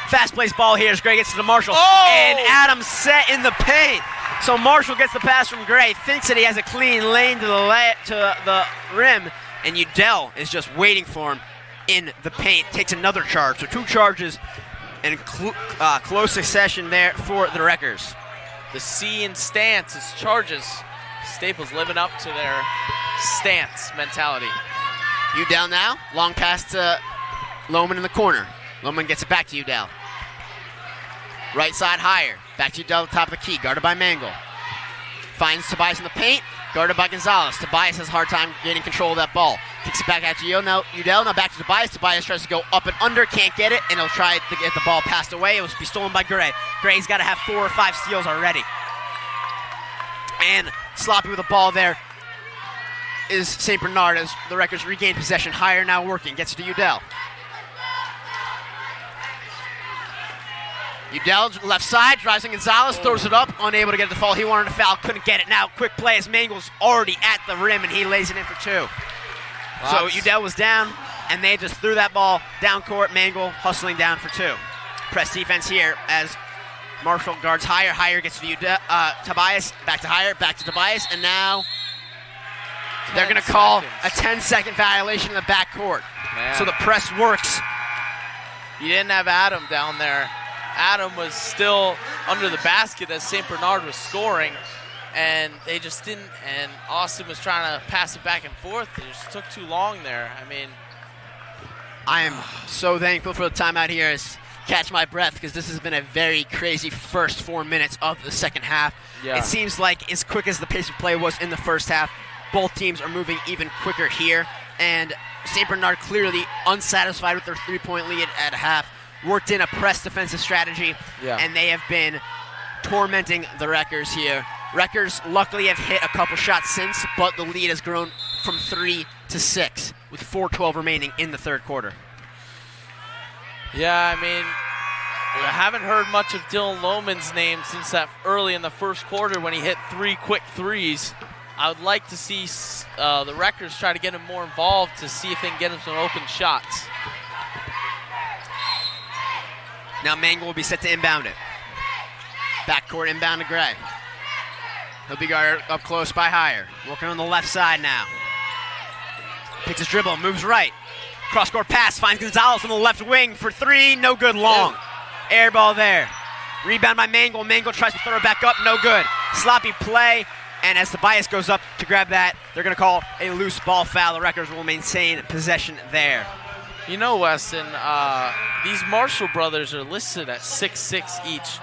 Fast place ball here as Gray gets to the Marshall, and Adams set in the paint. So Marshall gets the pass from Gray, thinks that he has a clean lane to the rim, and Udell is just waiting for him in the paint, takes another charge. So 2 charges in close succession there for the Wreckers. The C in stance is charges. Staples living up to their stance mentality. Udell now, long pass to Lohman in the corner. Lohman gets it back to Udell. Right side Heyer, back to Udell at the top of the key, guarded by Mangel. Finds Tobias in the paint, guarded by Gonzalez. Tobias has a hard time getting control of that ball. Kicks it back out to Udell, now back to Tobias. Tobias tries to go up and under, can't get it, and he'll try to get the ball passed away. It will be stolen by Gray. Gray's got to have 4 or 5 steals already. And sloppy with the ball there is St. Bernard as the Wreckers regain possession. Heyer now working, gets it to Udell. Udell, left side, drives in Gonzalez, throws it up, unable to get the fall. He wanted to foul, couldn't get it. Now, quick play as Mangel's already at the rim, and he lays it in for 2. So Udell was down, and they just threw that ball down court. Mangle hustling down for 2. Press defense here as Marshall guards Higher. Higher gets to Tobias, back to Higher, back to Tobias, and now they're going to call a 10-second violation in the backcourt. So the press works. You didn't have Adam down there. Adam was still under the basket as St. Bernard was scoring, and they just didn't, and Austin was trying to pass it back and forth. It just took too long there. I mean, I am so thankful for the timeout here as catch my breath because this has been a very crazy first 4 minutes of the second half. Yeah. It seems like as quick as the pace of play was in the first half, both teams are moving even quicker here, and St. Bernard clearly unsatisfied with their 3-point lead at half, worked in a press defensive strategy, and they have been tormenting the Wreckers here. Wreckers luckily have hit a couple shots since, but the lead has grown from 3 to 6 with 4:12 remaining in the third quarter. Yeah, I mean, I haven't heard much of Dylan Lohman's name since that early in the first quarter when he hit 3 quick threes. I would like to see the Wreckers try to get him more involved to see if they can get him some open shots. Now Mangle will be set to inbound it. Backcourt inbound to Gray. He'll be guarded up close by Higher. Working on the left side now. Picks his dribble, moves right. Cross-court pass, finds Gonzalez on the left wing for 3, no good, long. Air ball there. Rebound by Mangle. Mangle tries to throw it back up, no good. Sloppy play, and as Tobias goes up to grab that, they're going to call a loose ball foul. The Wreckers will maintain possession there. You know, Weston, these Marshall brothers are listed at 6'6" each.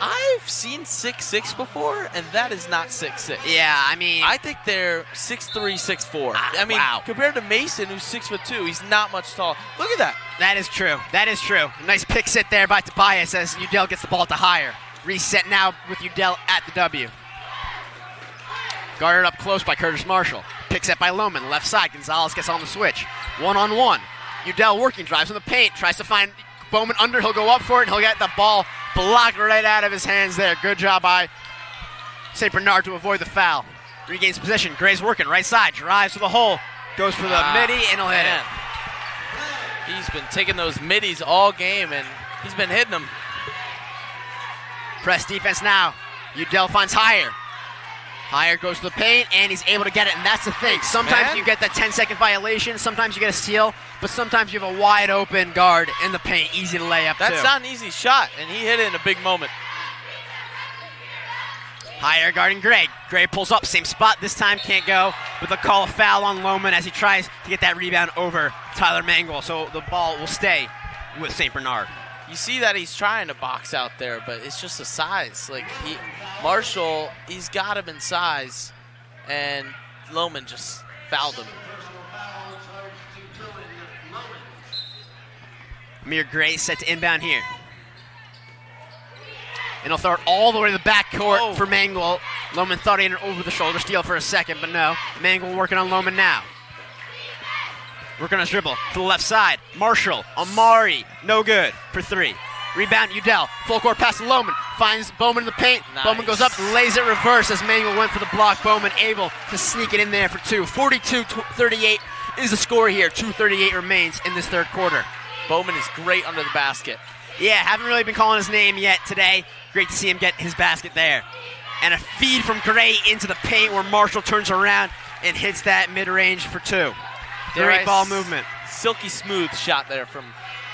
I've seen 6'6" before, and that is not 6'6". Yeah, I mean, I think they're 6'3", 6'4". I mean, wow. Compared to Mason, who's 6'2", he's not much tall. Look at that. That is true. That is true. Nice pick sit there by Tobias as Udell gets the ball to Higher. Reset now with Udell at the W. Guarded up close by Curtis Marshall. Pick set by Lohman. Left side. Gonzalez gets on the switch. One-on-one. Udell working, drives in the paint, tries to find Bowman under. He'll go up for it, and he'll get the ball blocked right out of his hands there. Good job by St. Bernard to avoid the foul. Regains possession. Gray's working, right side, drives to the hole, goes for the midi, and he'll hit it. He's been taking those middies all game, and he's been hitting them. Press defense now. Udell finds Higher. Higher goes to the paint, and he's able to get it, and that's the thing. Sometimes you get that 10-second violation, sometimes you get a steal, but sometimes you have a wide-open guard in the paint, easy to lay up, That's not an easy shot, and he hit it in a big moment. Higher guarding Gray. Gray pulls up, same spot, this time can't go, but they'll call a foul on Lohman as he tries to get that rebound over Tyler Mangle, so the ball will stay with St. Bernard. You see that he's trying to box out there, but it's just the size. Like, Marshall, he's got him in size, and Lohman just fouled him. Amir Gray set to inbound here. And he'll throw it all the way to the backcourt for Mangle. Lohman thought he had an over-the-shoulder steal for a second, but no. Mangle working on Lohman now. Working on his dribble to the left side. Marshall, Amari, no good for 3. Rebound, Udell. Full court pass to Lohman. Finds Bowman in the paint. Nice. Bowman goes up, lays it reverse as Mangle went for the block. Bowman able to sneak it in there for 2. 42-38 is the score here. 2:38 remains in this third quarter. Bowman is great under the basket. Yeah, haven't really been calling his name yet today. Great to see him get his basket there. And a feed from Gray into the paint where Marshall turns around and hits that mid-range for 2. Great ball movement. Silky smooth shot there from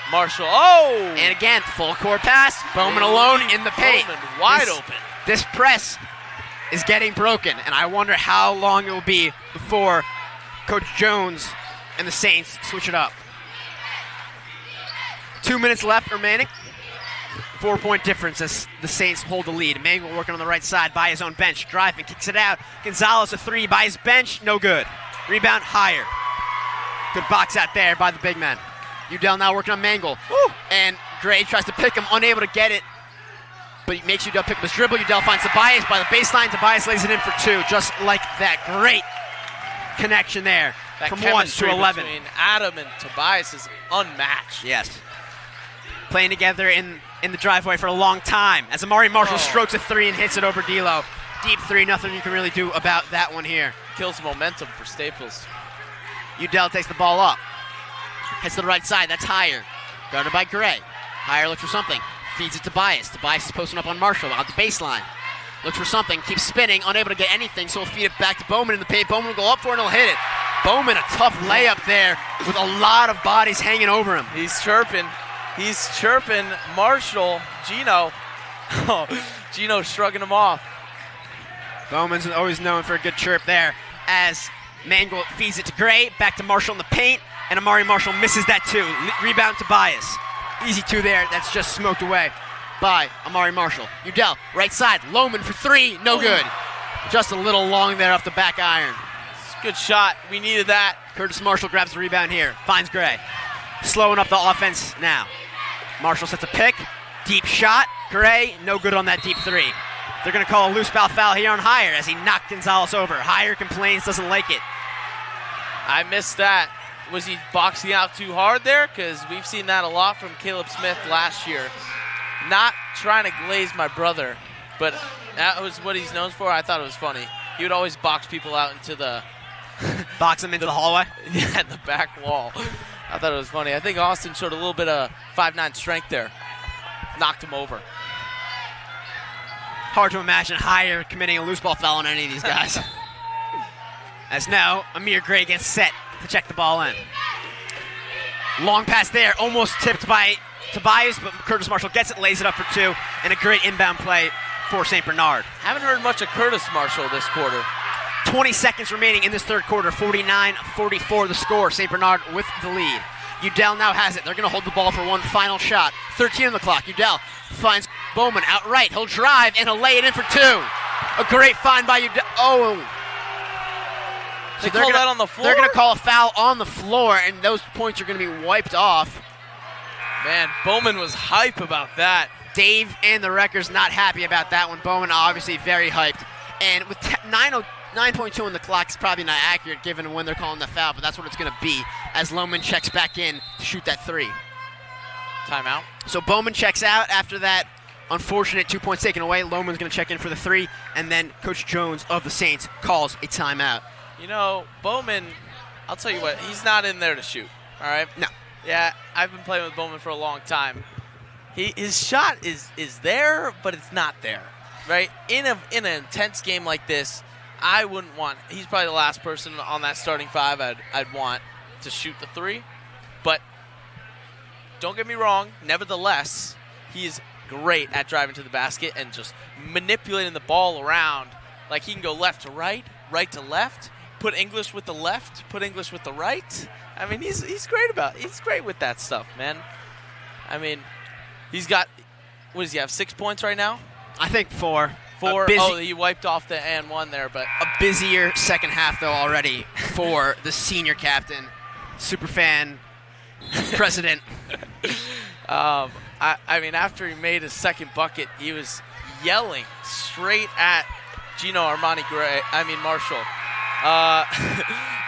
Marshall. Oh! And again, full court pass. Bowman alone in the paint. Bowman wide open. This press is getting broken, and I wonder how long it will be before Coach Jones and the Saints switch it up. 2 minutes left remaining. 4-point difference as the Saints hold the lead. Mangle working on the right side by his own bench. Driving, kicks it out. Gonzalez a 3 by his bench. No good. Rebound, Higher. Good box out there by the big man. Udell now working on Mangle. Woo! And Gray tries to pick him, unable to get it. But he makes Udell pick up his dribble. Udell finds Tobias by the baseline. Tobias lays it in for 2, just like that. Great connection there. That from 1 to 11. Between Adam and Tobias is unmatched. Yes. Playing together in in the driveway for a long time as Amari Marshall strokes a 3 and hits it over D'Lo. Deep 3, nothing you can really do about that one here. Kills momentum for Staples. Udell takes the ball up. Hits to the right side, that's Higher. Guarded by Gray. Higher looks for something. Feeds it to Tobias. Tobias is posting up on Marshall out the baseline. Looks for something, keeps spinning, unable to get anything, so he'll feed it back to Bowman in the paint. Bowman will go up for it and he'll hit it. Bowman, a tough layup there with a lot of bodies hanging over him. He's chirping. He's chirping Marshall. Gino. Gino shrugging him off. Bowman's always known for a good chirp there as Mangold feeds it to Gray, back to Marshall in the paint, and Amari Marshall misses that too. Rebound to Tobias. Easy 2 there, that's just smoked away by Amari Marshall. Udell, right side, Lohman for 3, no good. Just a little long there off the back iron. Good shot, we needed that. Curtis Marshall grabs the rebound here, finds Gray. Slowing up the offense now. Marshall sets a pick, deep shot, Gray, no good on that deep 3. They're gonna call a loose foul here on Higher as he knocked Gonzalez over. Higher complains, doesn't like it. I missed that. Was he boxing out too hard there? Because we've seen that a lot from Caleb Smith last year. Not trying to glaze my brother, but that was what he's known for. I thought it was funny. He would always box people out into the... Box them into the hallway? Yeah, the back wall. I thought it was funny. I think Austin showed a little bit of 5'9" strength there. Knocked him over. Hard to imagine Higher committing a loose ball foul on any of these guys. As now, Amir Gray gets set to check the ball in. Long pass there, almost tipped by Tobias, but Curtis Marshall gets it, lays it up for 2, and a great inbound play for St. Bernard. Haven't heard much of Curtis Marshall this quarter. 20 seconds remaining in this third quarter, 49-44 the score. St. Bernard with the lead. Udell now has it. They're going to hold the ball for one final shot. 13 on the clock. Udell finds Bowman out right. He'll drive and he'll lay it in for 2. A great find by Udell. Oh. So they call that on the floor? They're going to call a foul on the floor, and those points are going to be wiped off. Man, Bowman was hype about that. Dave and the Wreckers not happy about that one. Bowman obviously very hyped. And with 9.2 on the clock, it's probably not accurate given when they're calling the foul, but that's what it's going to be as Lohman checks back in to shoot that 3. Timeout. So Bowman checks out after that unfortunate 2 points taken away. Lohman's going to check in for the 3, and then Coach Jones of the Saints calls a timeout. You know, Bowman, I'll tell you what, he's not in there to shoot, all right? No. Yeah, I've been playing with Bowman for a long time. His shot is there, but it's not there, right? In an intense game like this, I wouldn't want, he's probably the last person on that starting 5 I'd want to shoot the 3. But don't get me wrong, nevertheless, he is great at driving to the basket and just manipulating the ball around. Like he can go left to right, right to left, put English with the left, put English with the right. I mean, he's great with that stuff, man. I mean, he's got, what does he have, 6 points right now? I think 4. 4. Oh, he wiped off the and 1 there, but a busier second half though already for the senior captain, superfan, president. I mean, after he made his second bucket, he was yelling straight at Marshall.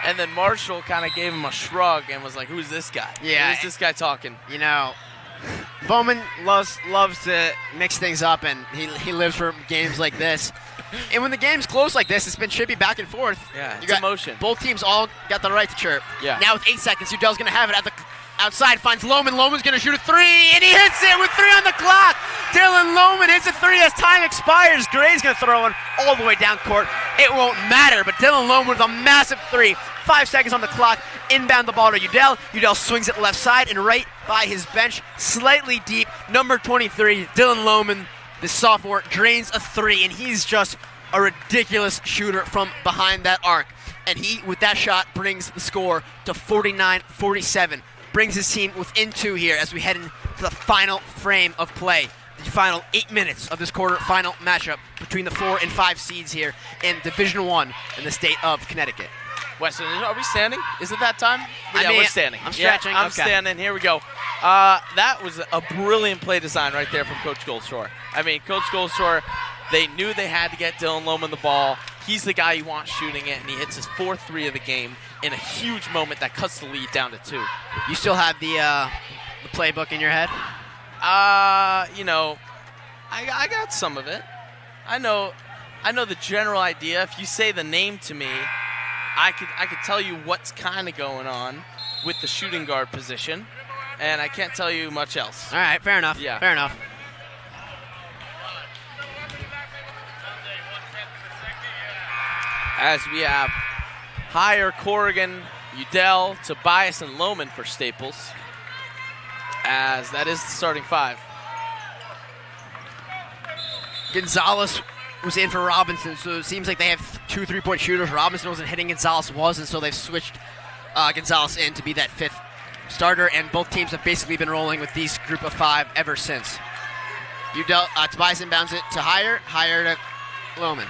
And then Marshall kind of gave him a shrug and was like, who's this guy? Yeah. Who's this guy talking? You know, Bowman loves to mix things up, and he lives for games like this. And when the game's close like this, it's been chippy back and forth. Yeah, it's emotion. Both teams all got the right to chirp. Yeah. Now with 8 seconds, Udell's going to have it at the outside, finds Lohman. Lohman's going to shoot a 3, and he hits it with 3 on the clock. Dylan Lohman hits a 3 as time expires. Gray's going to throw one all the way down court. It won't matter, but Dylan Lohman with a massive 3. 5 seconds on the clock. Inbound the ball to Udell. Udell swings it left side, and right by his bench, slightly deep, number 23, Dylan Lohman, the sophomore, drains a 3, and he's just a ridiculous shooter from behind that arc. And he, with that shot, brings the score to 49-47. Brings his team within 2 here as we head into the final frame of play. The final 8 minutes of this quarterfinal matchup between the 4 and 5 seeds here in Division I in the state of Connecticut. Weston, are we standing? Is it that time? We're standing. I'm stretching. Yeah, I'm standing. Here we go. That was a brilliant play design right there from Coach Goldshore. I mean, Coach Goldshore, they knew they had to get Dylan Lohman the ball. He's the guy you want shooting it, and he hits his 4th 3 of the game in a huge moment that cuts the lead down to 2. You still have the playbook in your head? You know, I got some of it. I know the general idea. If you say the name to me, I could tell you what's kind of going on with the shooting guard position, and I can't tell you much else. All right, fair enough. Yeah. Fair enough. As we have Higher, Corrigan, Udell, Tobias, and Lohman for Staples, as that is the starting 5. Gonzalez was in for Robinson, so it seems like they have 2 3-point shooters. Robinson wasn't hitting, Gonzalez was, and so they've switched Gonzalez in to be that 5th starter, and both teams have basically been rolling with these group of 5 ever since. Tobias inbounds it to Higher to Lohman.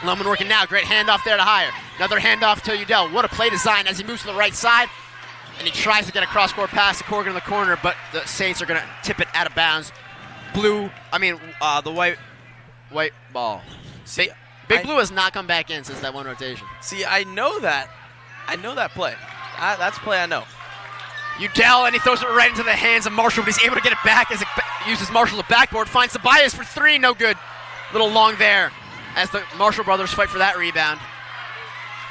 Lohman working now, great handoff there to Higher. Another handoff to Udell. What a play design as he moves to the right side, and he tries to get a cross-court pass to Corrigan in the corner, but the Saints are going to tip it out of bounds. The white ball. See, Big Blue has not come back in since that one rotation. See, I know that play. That's a play I know. Udell, and he throws it right into the hands of Marshall, but he's able to get it back as it uses Marshall as a backboard. Finds Tobias for 3, no good. Little long there as the Marshall brothers fight for that rebound.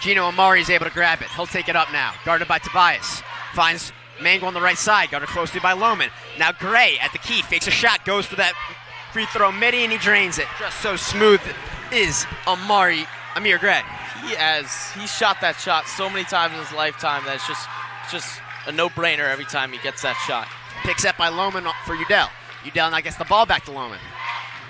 Gino Amari is able to grab it. He'll take it up now. Guarded by Tobias. Finds Mango on the right side, guarded closely by Lohman. Now Gray at the key, fakes a shot, goes for that free throw midi, and he drains it. Just so smooth is Amir Gray. He shot that shot so many times in his lifetime that it's just a no-brainer every time he gets that shot. Picks up by Lohman for Udell. Udell now gets the ball back to Lohman.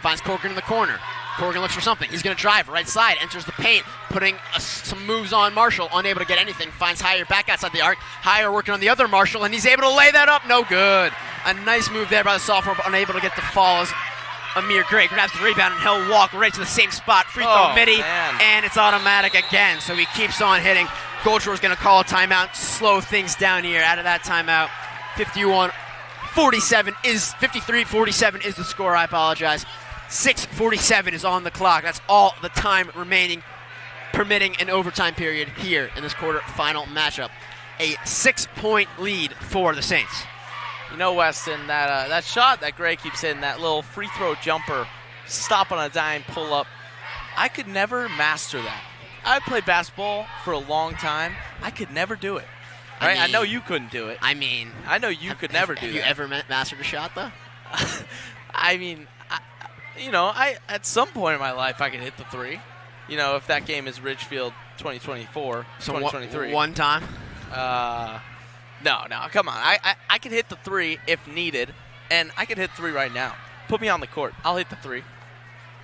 Finds Corrigan in the corner. Corrigan looks for something. He's going to drive right side, enters the paint, putting some moves on Marshall, unable to get anything. Finds Higher back outside the arc. Higher working on the other Marshall, and he's able to lay that up. No good. A nice move there by the sophomore, but unable to get the fall as Amir Gray grabs the rebound, and he'll walk right to the same spot. Free throw midi, and it's automatic again, so he keeps on hitting. Goldshore going to call a timeout, slow things down here. Out of that timeout, 53-47 is the score. I apologize. 6:47 is on the clock. That's all the time remaining, permitting an overtime period here in this quarterfinal matchup. A 6-point lead for the Saints. You know, Weston, that shot that Gray keeps hitting, that little free throw jumper, stop on a dime, pull up, I could never master that. I played basketball for a long time. I could never do it. Right? I know you couldn't do it. I mean, I know you could never do that. Have you ever mastered a shot, though? I mean, at some point in my life, I could hit the 3. You know, if that game is Ridgefield 2024, so 2023. One time? No, come on. I could hit the 3 if needed, and I could hit 3 right now. Put me on the court. I'll hit the 3.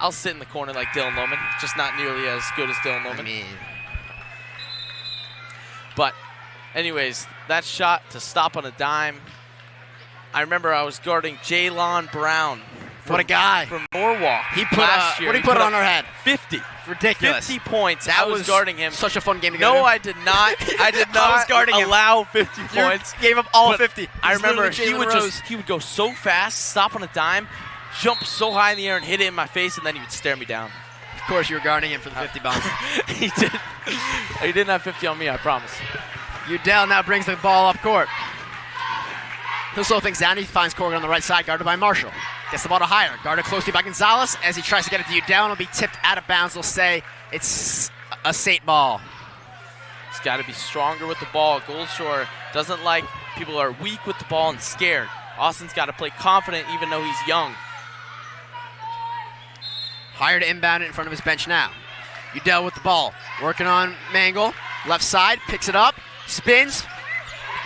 I'll sit in the corner like Dylan Lohman, just not nearly as good as Dylan Lohman. But anyways, that shot to stop on a dime. I remember I was guarding Jaylon Brown. What a guy. From Norwalk. Last year. What did he put on our head? 50. Ridiculous. 50 points. That I was guarding him. Such a fun game to go No, to. I did not. I did not I was guarding allow 50 points. Gave up all 50. I remember he would go so fast, stop on a dime, jump so high in the air and hit it in my face, and then he would stare me down. Of course, you were guarding him for the 50 bomb. He did. He didn't have 50 on me, I promise. Udell now brings the ball up court. He'll slow things down. He finds Corrigan on the right side, guarded by Marshall. Gets the ball to Higher, guarded closely by Gonzalez. As he tries to get it to Udell, it'll be tipped out of bounds. They'll say it's a Saint ball. He's got to be stronger with the ball. Goldshore doesn't like people who are weak with the ball and scared. Austin's got to play confident even though he's young. Higher to inbound it in front of his bench now. Udell with the ball, working on Mangle. Left side, picks it up, spins.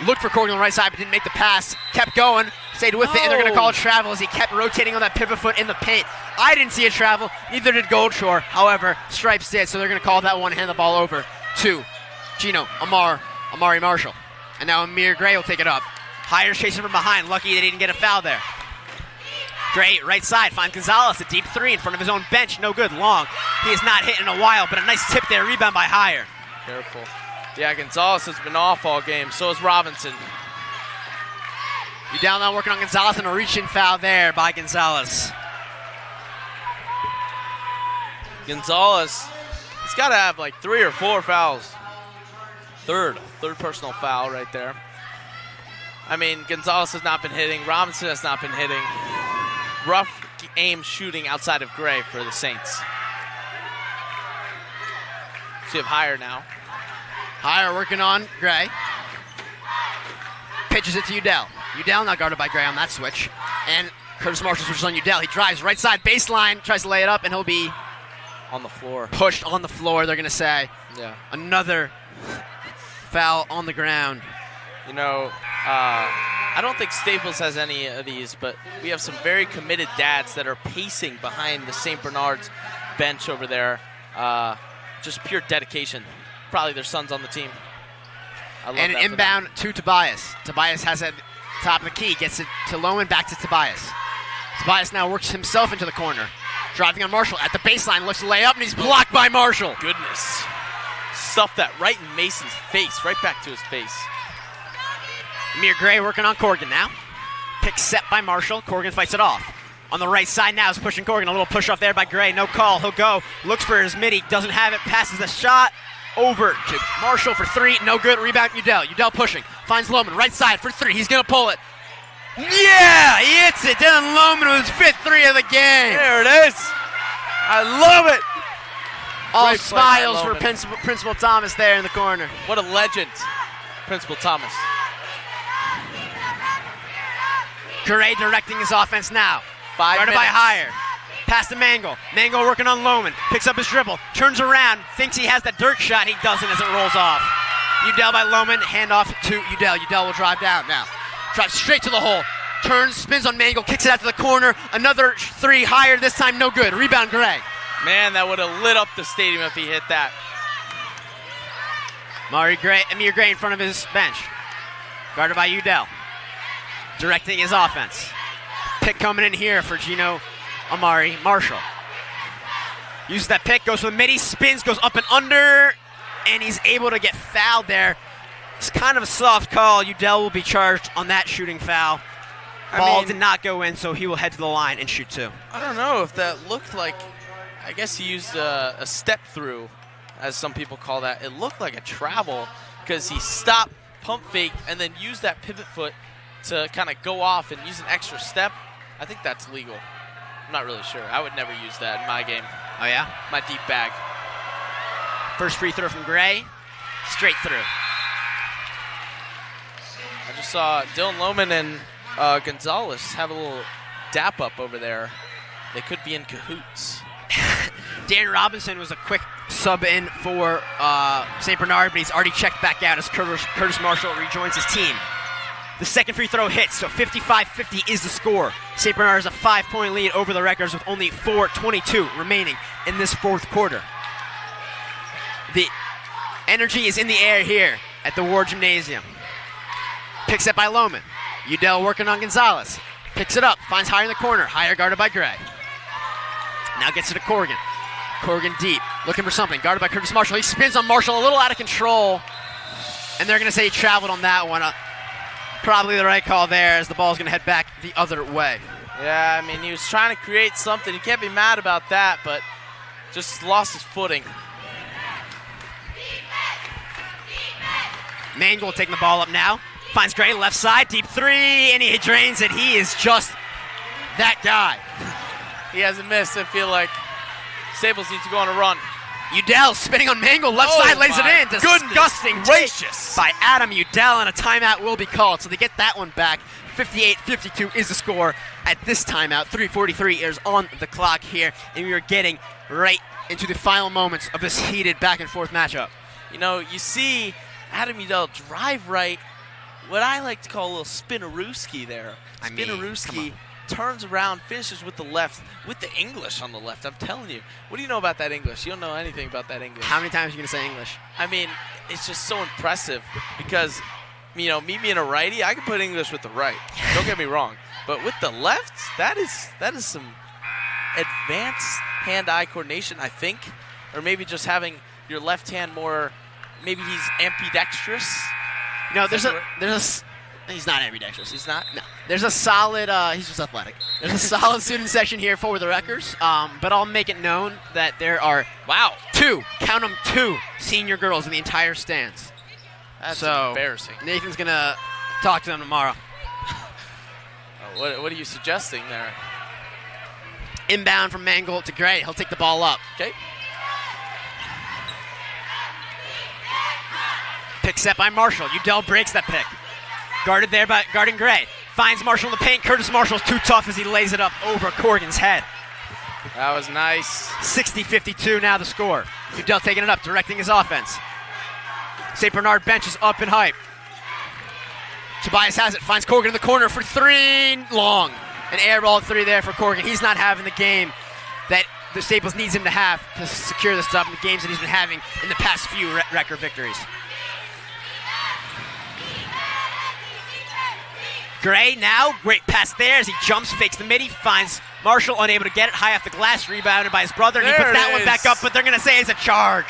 Looked for Corrigan on the right side, but didn't make the pass. Kept going, stayed with it, and they're going to call a travel as he kept rotating on that pivot foot in the paint. I didn't see a travel, neither did Goldshore. However, Stripes did, so they're going to call that one, hand the ball over to Gino Amari Marshall. And now Amir Gray will take it up. Higher chasing from behind, lucky they didn't get a foul there. Gray, right side, finds Gonzalez, a deep 3 in front of his own bench, no good, long. He has not hit in a while, but a nice tip there, rebound by Higher. Careful. Yeah, Gonzalez has been off all game. So has Robinson. Udell now working on Gonzalez, and a reach-in foul there by Gonzalez. Gonzalez, he's got to have like 3 or 4 fouls. Third personal foul right there. I mean, Gonzalez has not been hitting. Robinson has not been hitting. Rough aim shooting outside of Gray for the Saints. So you have Higher now. Higher working on Gray. Pitches it to Udell. Udell not guarded by Gray on that switch. And Curtis Marshall switches on Udell. He drives right side baseline, tries to lay it up, and he'll be on the floor. Pushed on the floor, they're going to say. Yeah. Another foul on the ground. You know, I don't think Staples has any of these, but we have some very committed dads that are pacing behind the St. Bernard's bench over there. Just pure dedication. Probably their sons on the team. I love and an inbound to Tobias. Tobias has it top of the key, gets it to Lowen, back to Tobias. Tobias now works himself into the corner. Driving on Marshall at the baseline, looks to lay up, and he's blocked by Marshall. Goodness. Stuffed that right in Mason's face, right back to his face. Amir Gray working on Corrigan now. Pick set by Marshall. Corrigan fights it off. On the right side now is pushing Corrigan. A little push off there by Gray. No call. He'll go. Looks for his midi. Doesn't have it. Passes the shot. Over to Marshall for three. No good. Rebound Udell. Udell pushing. Finds Lohman. Right side for three. He's going to pull it. Yeah! He hits it. Dylan Lohman with his fifth three of the game. There it is. I love it. All Great smiles for Principal Thomas there in the corner. What a legend, Principal Thomas. Gray directing his offense now. 5 Guarded minutes. by Higher. Pass to Mangle. Mangle working on Lohman. Picks up his dribble. Turns around. Thinks he has that dirt shot. He doesn't as it rolls off. Udell by Lohman. Hand off to Udell. Udell will drive down now. Drives straight to the hole. Turns, spins on Mangle. Kicks it out to the corner. Another three. Higher. This time no good. Rebound Gray. Man, that would have lit up the stadium if he hit that. Amir Gray in front of his bench. Guarded by Udell. Directing his offense. Pick coming in here for Gino Amari Marshall. Uses that pick, goes for the midi, spins, goes up and under, and he's able to get fouled there. It's kind of a soft call. Udell will be charged on that shooting foul. Ball did not go in, so he will head to the line and shoot two. I don't know if that looked like, I guess he used a step through, as some people call that. It looked like a travel because he stopped, pump faked, and then used that pivot foot to kind of go off and use an extra step. I think that's legal. I'm not really sure. I would never use that in my game. Oh, yeah? My deep bag. First free throw from Gray. Straight through. I just saw Dylan Lohman and Gonzalez have a little dap up over there. They could be in cahoots. Dan Robinson was a quick sub in for St. Bernard, but he's already checked back out as Curtis Marshall rejoins his team. The second free throw hits, so 55-50 is the score. St. Bernard has a 5-point lead over the Wreckers with only 4:22 remaining in this fourth quarter. The energy is in the air here at the Ward Gymnasium. Picks it by Lohman. Udell working on Gonzalez. Picks it up, finds Higher in the corner. Higher guarded by Gray. Now gets it to Corrigan. Corrigan deep, looking for something. Guarded by Curtis Marshall. He spins on Marshall, a little out of control. And they're going to say he traveled on that one. Probably the right call there as the ball's going to head back the other way. Yeah, I mean, he was trying to create something. You can't be mad about that, but just lost his footing. Mangle taking the ball up now. Finds Gray left side, deep three, and he drains it. He is just that guy. He hasn't missed. I feel like Staples needs to go on a run. Udell spinning on Mangle, left side lays it in. Disgusting gracious by Adam Udell, and a timeout will be called. So they get that one back. 58-52 is the score at this timeout. 3:43 is on the clock here, and we are getting right into the final moments of this heated back and forth matchup. You know, you see Adam Udell drive right, what I like to call a little spinnerooski there. Spinnerooski turns around, finishes with the left, with the English on the left. I'm telling you. What do you know about that English? You don't know anything about that English. How many times are you going to say English? I mean, it's just so impressive because, you know, me being a righty, I can put English with the right. Don't get me wrong. But with the left, that is some advanced hand-eye coordination, I think. Or maybe just having your left hand more, maybe he's ambidextrous. No, he's not ambidextrous. He's not? No. There's a solid, he's just athletic. There's a solid student section here for the Wreckers, but I'll make it known that there are, count them, two senior girls in the entire stands. That's embarrassing. Nathan's going to Talk to them tomorrow. What are you suggesting there? Inbound from Mangold to Gray. He'll take the ball up. Okay. Pick set by Marshall. Udell breaks that pick. Guarded there by guarding Gray. Finds Marshall in the paint. Curtis Marshall's too tough as he lays it up over Corrigan's head. That was nice. 60-52 now the score. Udell taking it up, directing his offense. St. Bernard bench is up in hype. Tobias has it, finds Corrigan in the corner for three, long. An air ball three there for Corrigan. He's not having the game that the Staples needs him to have to secure this stuff in the games that he's been having in the past few record victories. Gray now, great pass there as he jumps, fakes the midi, finds Marshall unable to get it, high off the glass, rebounded by his brother, and he puts that one back up, but they're going to say it's a charge.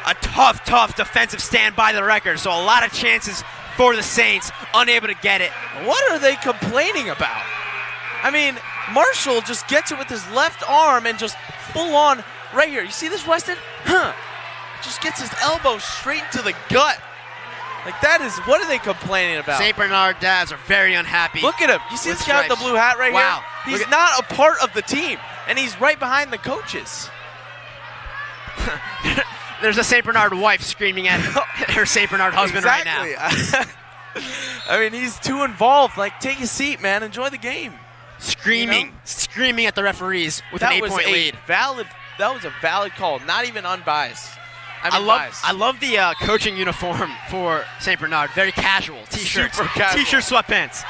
A tough defensive stand by the record, so a lot of chances for the Saints, unable to get it. What are they complaining about? I mean, Marshall just gets it with his left arm and just full on right here. You see this, Weston? Just gets his elbow straight to the gut. Like, that is, what are they complaining about? St. Bernard dads are very unhappy. Look at him. You see this guy with the blue hat right wow. here? He's not a part of the team, and he's right behind the coaches. There's a St. Bernard wife screaming at her St. Bernard husband right now. I mean, he's too involved. Like, take a seat, man. Enjoy the game. Screaming at the referees with an 8-point lead. That was a valid call, not even unbiased. I love the coaching uniform for St. Bernard. Very casual. T-shirts, super casual. T-shirt, sweatpants.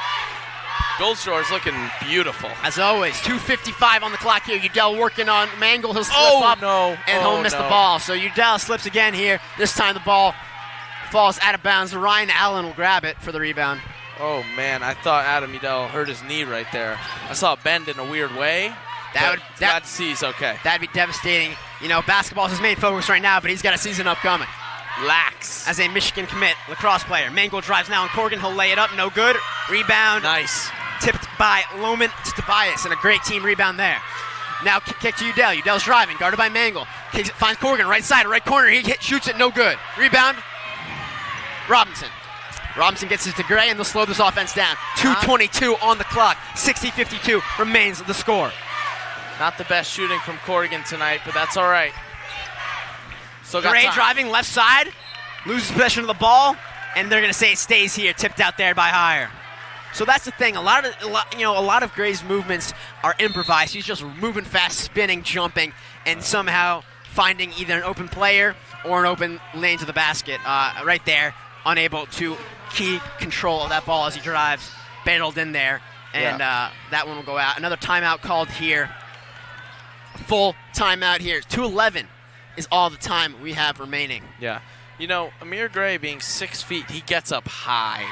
Goldstore's looking beautiful. As always, 2:55 on the clock here. Udell working on Mangold. He'll slip up and he'll miss the ball. So Udell slips again here. This time the ball falls out of bounds. Ryan Allen will grab it for the rebound. Oh, man, I thought Adam Udell hurt his knee right there. I saw it bend in a weird way. Glad to see he's okay. That'd be devastating. You know, basketball's his main focus right now, but he's got a season upcoming. Lax. As a Michigan commit, lacrosse player. Mangold drives now on Corrigan. He'll lay it up. No good. Rebound. Nice. Tipped by Lohman to Tobias, and a great team rebound there. Now kick to Udell. Udell's driving, guarded by Mangold. Kicks it, finds Corrigan, right side, right corner. He shoots it, no good. Rebound. Robinson. Robinson gets it to Gray, and they'll slow this offense down. 2:22 on the clock. 60-52 remains the score. Not the best shooting from Corrigan tonight, but that's all right. Gray driving left side, loses possession of the ball, and they're going to say it stays here, tipped out there by Heyer. So that's the thing. A lot of Gray's movements are improvised. He's just moving fast, spinning, jumping, and somehow finding either an open player or an open lane to the basket. Right there, unable to keep control of that ball as he drives, battled in there, and that one will go out. Another timeout called here. Full timeout here. 2:11 is all the time we have remaining. Yeah. You know, Amir Gray being 6 feet, he gets up high.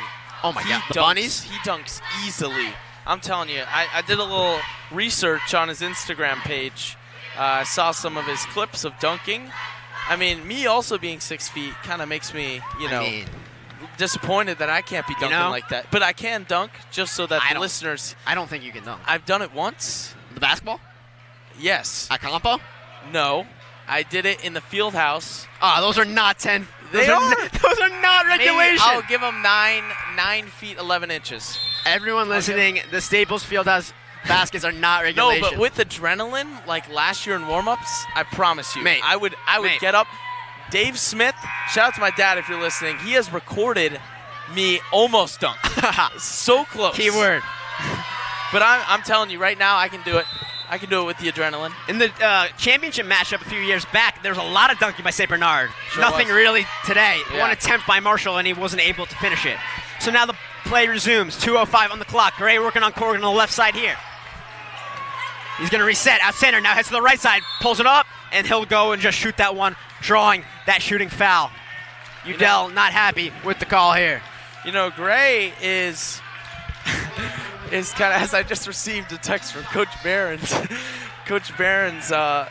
Oh, my God. The bunnies? He dunks easily. I'm telling you, I did a little research on his Instagram page. I saw some of his clips of dunking. I mean, me also being 6 feet kind of makes me, disappointed that I can't be dunking like that. But I can dunk just so that the listeners... I don't think you can dunk. I've done it once. The basketball? Yes. At Compo? No. I did it in the field house. Those are not 10. Those are not regulation. Maybe I'll give them 9 feet 11 inches. Everyone listening, the Staples Fieldhouse baskets are not regulation. No, but with adrenaline, like last year in warm-ups, I promise you, Mate, I would get up. Dave Smith, shout out to my dad if you're listening. He has recorded me almost dunk. So close. Keyword. But I'm telling you right now, I can do it. I can do it with the adrenaline. In the championship matchup a few years back, there was a lot of dunking by St. Bernard. Sure Nothing was. really today. Yeah. One attempt by Marshall, and he wasn't able to finish it. So now the play resumes. 2:05 on the clock. Gray working on Corrigan on the left side here. He's going to reset. Out center. Now heads to the right side. Pulls it up, and he'll go and just shoot that one, drawing that shooting foul. Udell not happy with the call here. You know, Gray is kind of, as I just received a text from Coach Behrens. Coach Behrens, the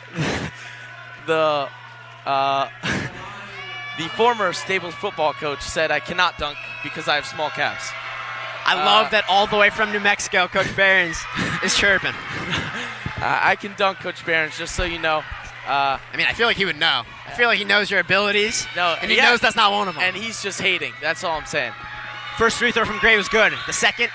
former Staples football coach, said I cannot dunk because I have small calves. I love that all the way from New Mexico, Coach Behrens is chirping. I can dunk, Coach Behrens, just so you know. I feel like he would know. I feel like he knows your abilities, and he knows that's not one of them. And he's just hating. That's all I'm saying. First free throw from Gray was good. The second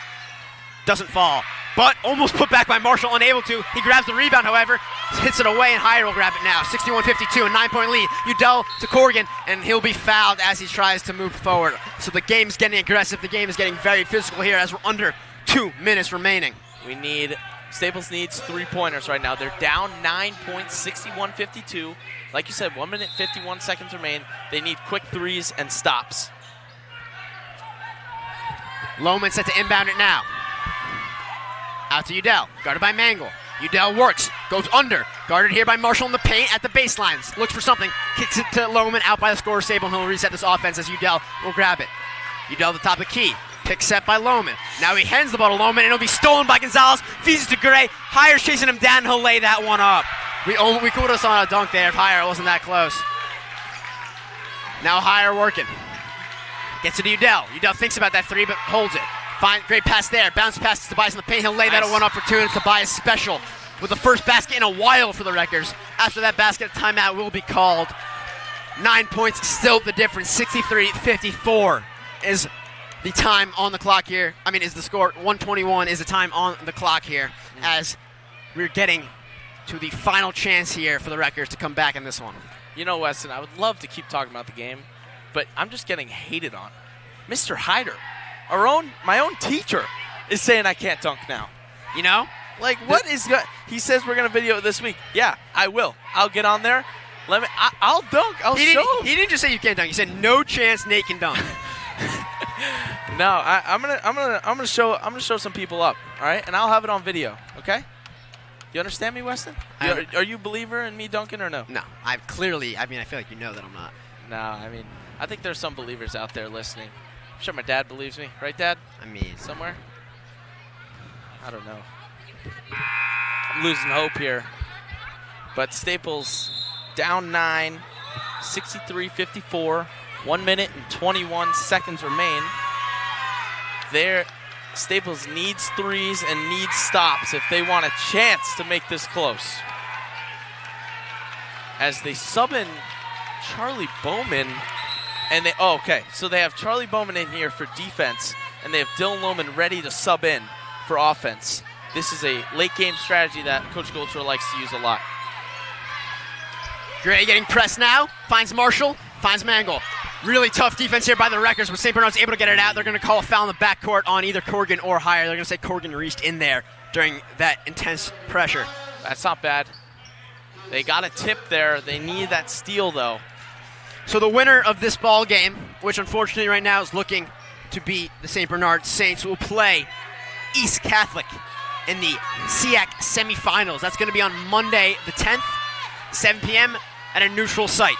doesn't fall. But almost put back by Marshall, unable to. He grabs the rebound, however, hits it away, and Hire will grab it now. 61-52, a 9-point lead. Udell to Corrigan, and he'll be fouled as he tries to move forward. So the game's getting aggressive. The game is getting very physical here as we're under 2 minutes remaining. Staples needs 3-pointers right now. They're down 9 points, 61-52. Like you said, 1 minute, 51 seconds remain. They need quick threes and stops. Lohman set to inbound it now. Out to Udell, guarded by Mangle. Udell works, goes under, guarded here by Marshall in the paint at the baselines. Looks for something, kicks it to Lohman, out by the scorer. Sable, and he'll reset this offense as Udell will grab it. Udell at the top of the key, pick set by Lohman. Now he hands the ball to Lohman, and it'll be stolen by Gonzalez. Feeds it to Gray. Hire's chasing him down, and he'll lay that one up. We could have saw a dunk there if Hire wasn't that close. Now Hire working. Gets it to Udell. Udell thinks about that three, but holds it. Great pass there. Bounce pass to Tobias in the paint. He'll lay that one up for two, and Tobias special with the first basket in a while for the Wreckers. After that basket, a timeout will be called. 9 points, still the difference. 63-54 is the time on the clock here. Is the score. 121 is the time on the clock here as we're getting to the final chance here for the Wreckers to come back in this one. You know, Weston, I would love to keep talking about the game, but I'm just getting hated on. Mr. Hyder, my own teacher, is saying I can't dunk now. You know? Like, he says we're going to video it this week. Yeah, I will. I'll get on there. I'll dunk. He didn't just say you can't dunk. He said no chance Nate can dunk. No, I'm gonna show some people up, all right? And I'll have it on video, okay? You understand me, Weston? Are you a believer in me dunking or no? No, I feel like you know that I'm not. No, I think there's some believers out there listening. I'm sure my dad believes me. Right, Dad? Somewhere? I don't know. I'm losing hope here. But Staples down 9, 63-54. 1 minute and 21 seconds remain. Staples needs threes and needs stops if they want a chance to make this close. As they sub in Charlie Bowman. And so they have Charlie Bowman in here for defense, and they have Dylan Lohman ready to sub in for offense. This is a late-game strategy that Coach Goldshore likes to use a lot. Gray getting pressed now, finds Marshall, finds Mangle. Really tough defense here by the Wreckers, but St. Bernard's able to get it out. They're going to call a foul in the backcourt on either Corrigan or Hire. They're going to say Corrigan reached in there during that intense pressure. That's not bad. They got a tip there. They need that steal, though. So the winner of this ball game, which unfortunately right now is looking to be the St. Bernard Saints, will play East Catholic in the CIAC semifinals. That's going to be on Monday the 10th, 7 p.m. at a neutral site.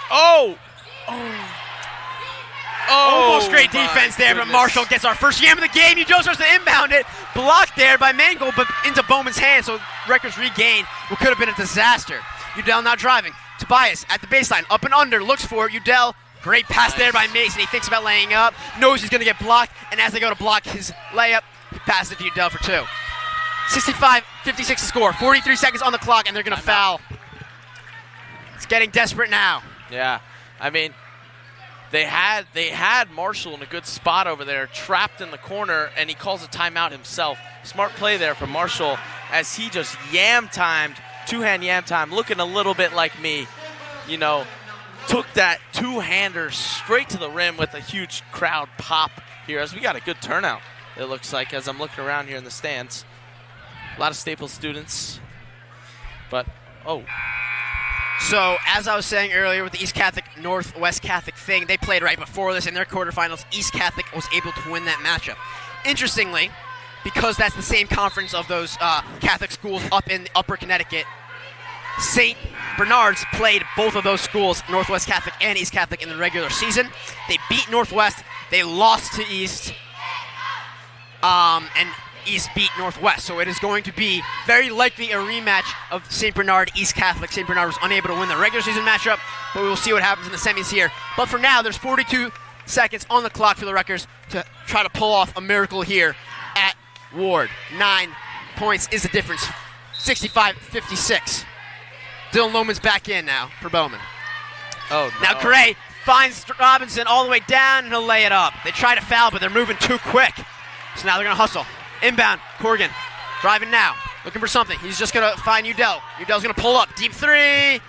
Almost great defense there, but Marshall gets our first jam of the game. Udell starts to inbound it. Blocked there by Mangle, but into Bowman's hands, so Wreckers regain what could have been a disaster. Udell now driving. Tobias at the baseline, up and under, looks for it. Udell, great pass there by Mason. He thinks about laying up, knows he's going to get blocked, and as they go to block his layup, he passes it to Udell for two. 65-56 to score, 43 seconds on the clock, and they're going to foul. It's getting desperate now. Yeah, they had Marshall in a good spot over there, trapped in the corner, and he calls a timeout himself. Smart play there from Marshall as he just yam-timed, two-hand yam-time, looking a little bit like me. Took that two-hander straight to the rim with a huge crowd pop here as we got a good turnout, it looks like, as I'm looking around here in the stands. A lot of Staples students. But, So, as I was saying earlier with the East Catholic, Northwest Catholic thing, they played right before this in their quarterfinals. East Catholic was able to win that matchup. Interestingly, because that's the same conference of those Catholic schools up in Upper Connecticut, St. Bernard's played both of those schools, Northwest Catholic and East Catholic, in the regular season. They beat Northwest. They lost to East, and East beat Northwest. So it is going to be very likely a rematch of St. Bernard, East Catholic. St. Bernard was unable to win the regular season matchup, but we will see what happens in the semis here. But for now, there's 42 seconds on the clock for the Wreckers to try to pull off a miracle here at Ward. 9 points is the difference. 65-56. Dylan Lohman's back in now for Bowman. No. Now Gray finds Robinson all the way down, and he'll lay it up. They try to foul, but they're moving too quick. So now they're going to hustle. Inbound, Corrigan, driving now, looking for something. He's just going to find Udell. Udell's going to pull up. Deep three.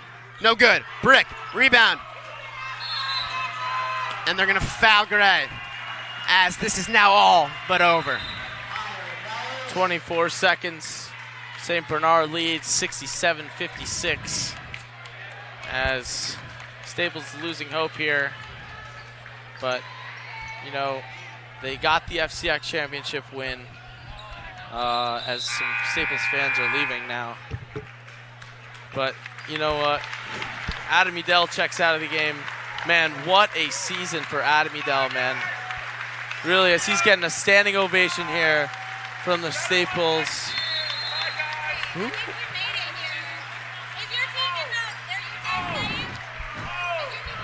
No good. Brick, rebound. And they're going to foul Gray, as this is now all but over. 24 seconds. St. Bernard leads 67-56 as Staples is losing hope here. But, you know, they got the FCIAC championship win as some Staples fans are leaving now. But, you know what? Adam Udell checks out of the game. Man, what a season for Adam Udell, man. Really, as he's getting a standing ovation here from the Staples.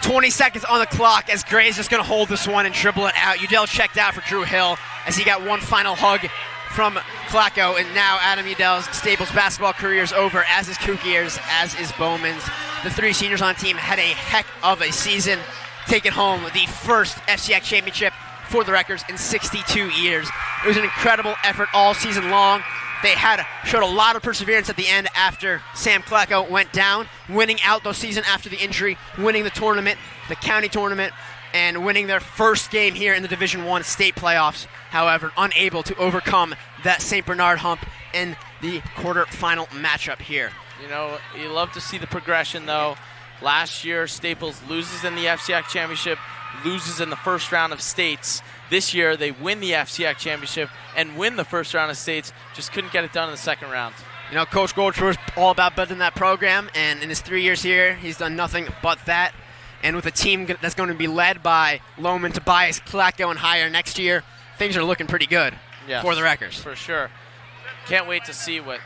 20 seconds on the clock as Gray's just going to hold this one and dribble it out. Udell checked out for Drew Hill as he got one final hug from Clacko, and now Adam Udell's Staples basketball career is over, as is Kukier's, as is Bowman's. The three seniors on the team had a heck of a season, taking home the first FCIAC championship for the Wreckers in 62 years. It was an incredible effort all season long. They showed a lot of perseverance at the end after Sam Clacko went down, winning out the season after the injury, winning the tournament, the county tournament, and winning their first game here in the Division I state playoffs. However, unable to overcome that St. Bernard hump in the quarterfinal matchup here. You know, you love to see the progression, though. Last year, Staples loses in the FCIAC championship, loses in the first round of states. This year, they win the FCIAC championship and win the first round of states. Just couldn't get it done in the second round. You know, Coach Goldschmidt was all about building that program, and in his 3 years here, he's done nothing but that. And with a team that's going to be led by Lohman, Tobias, Clacko, and higher next year, things are looking pretty good for the Wreckers. For sure. Can't wait to see what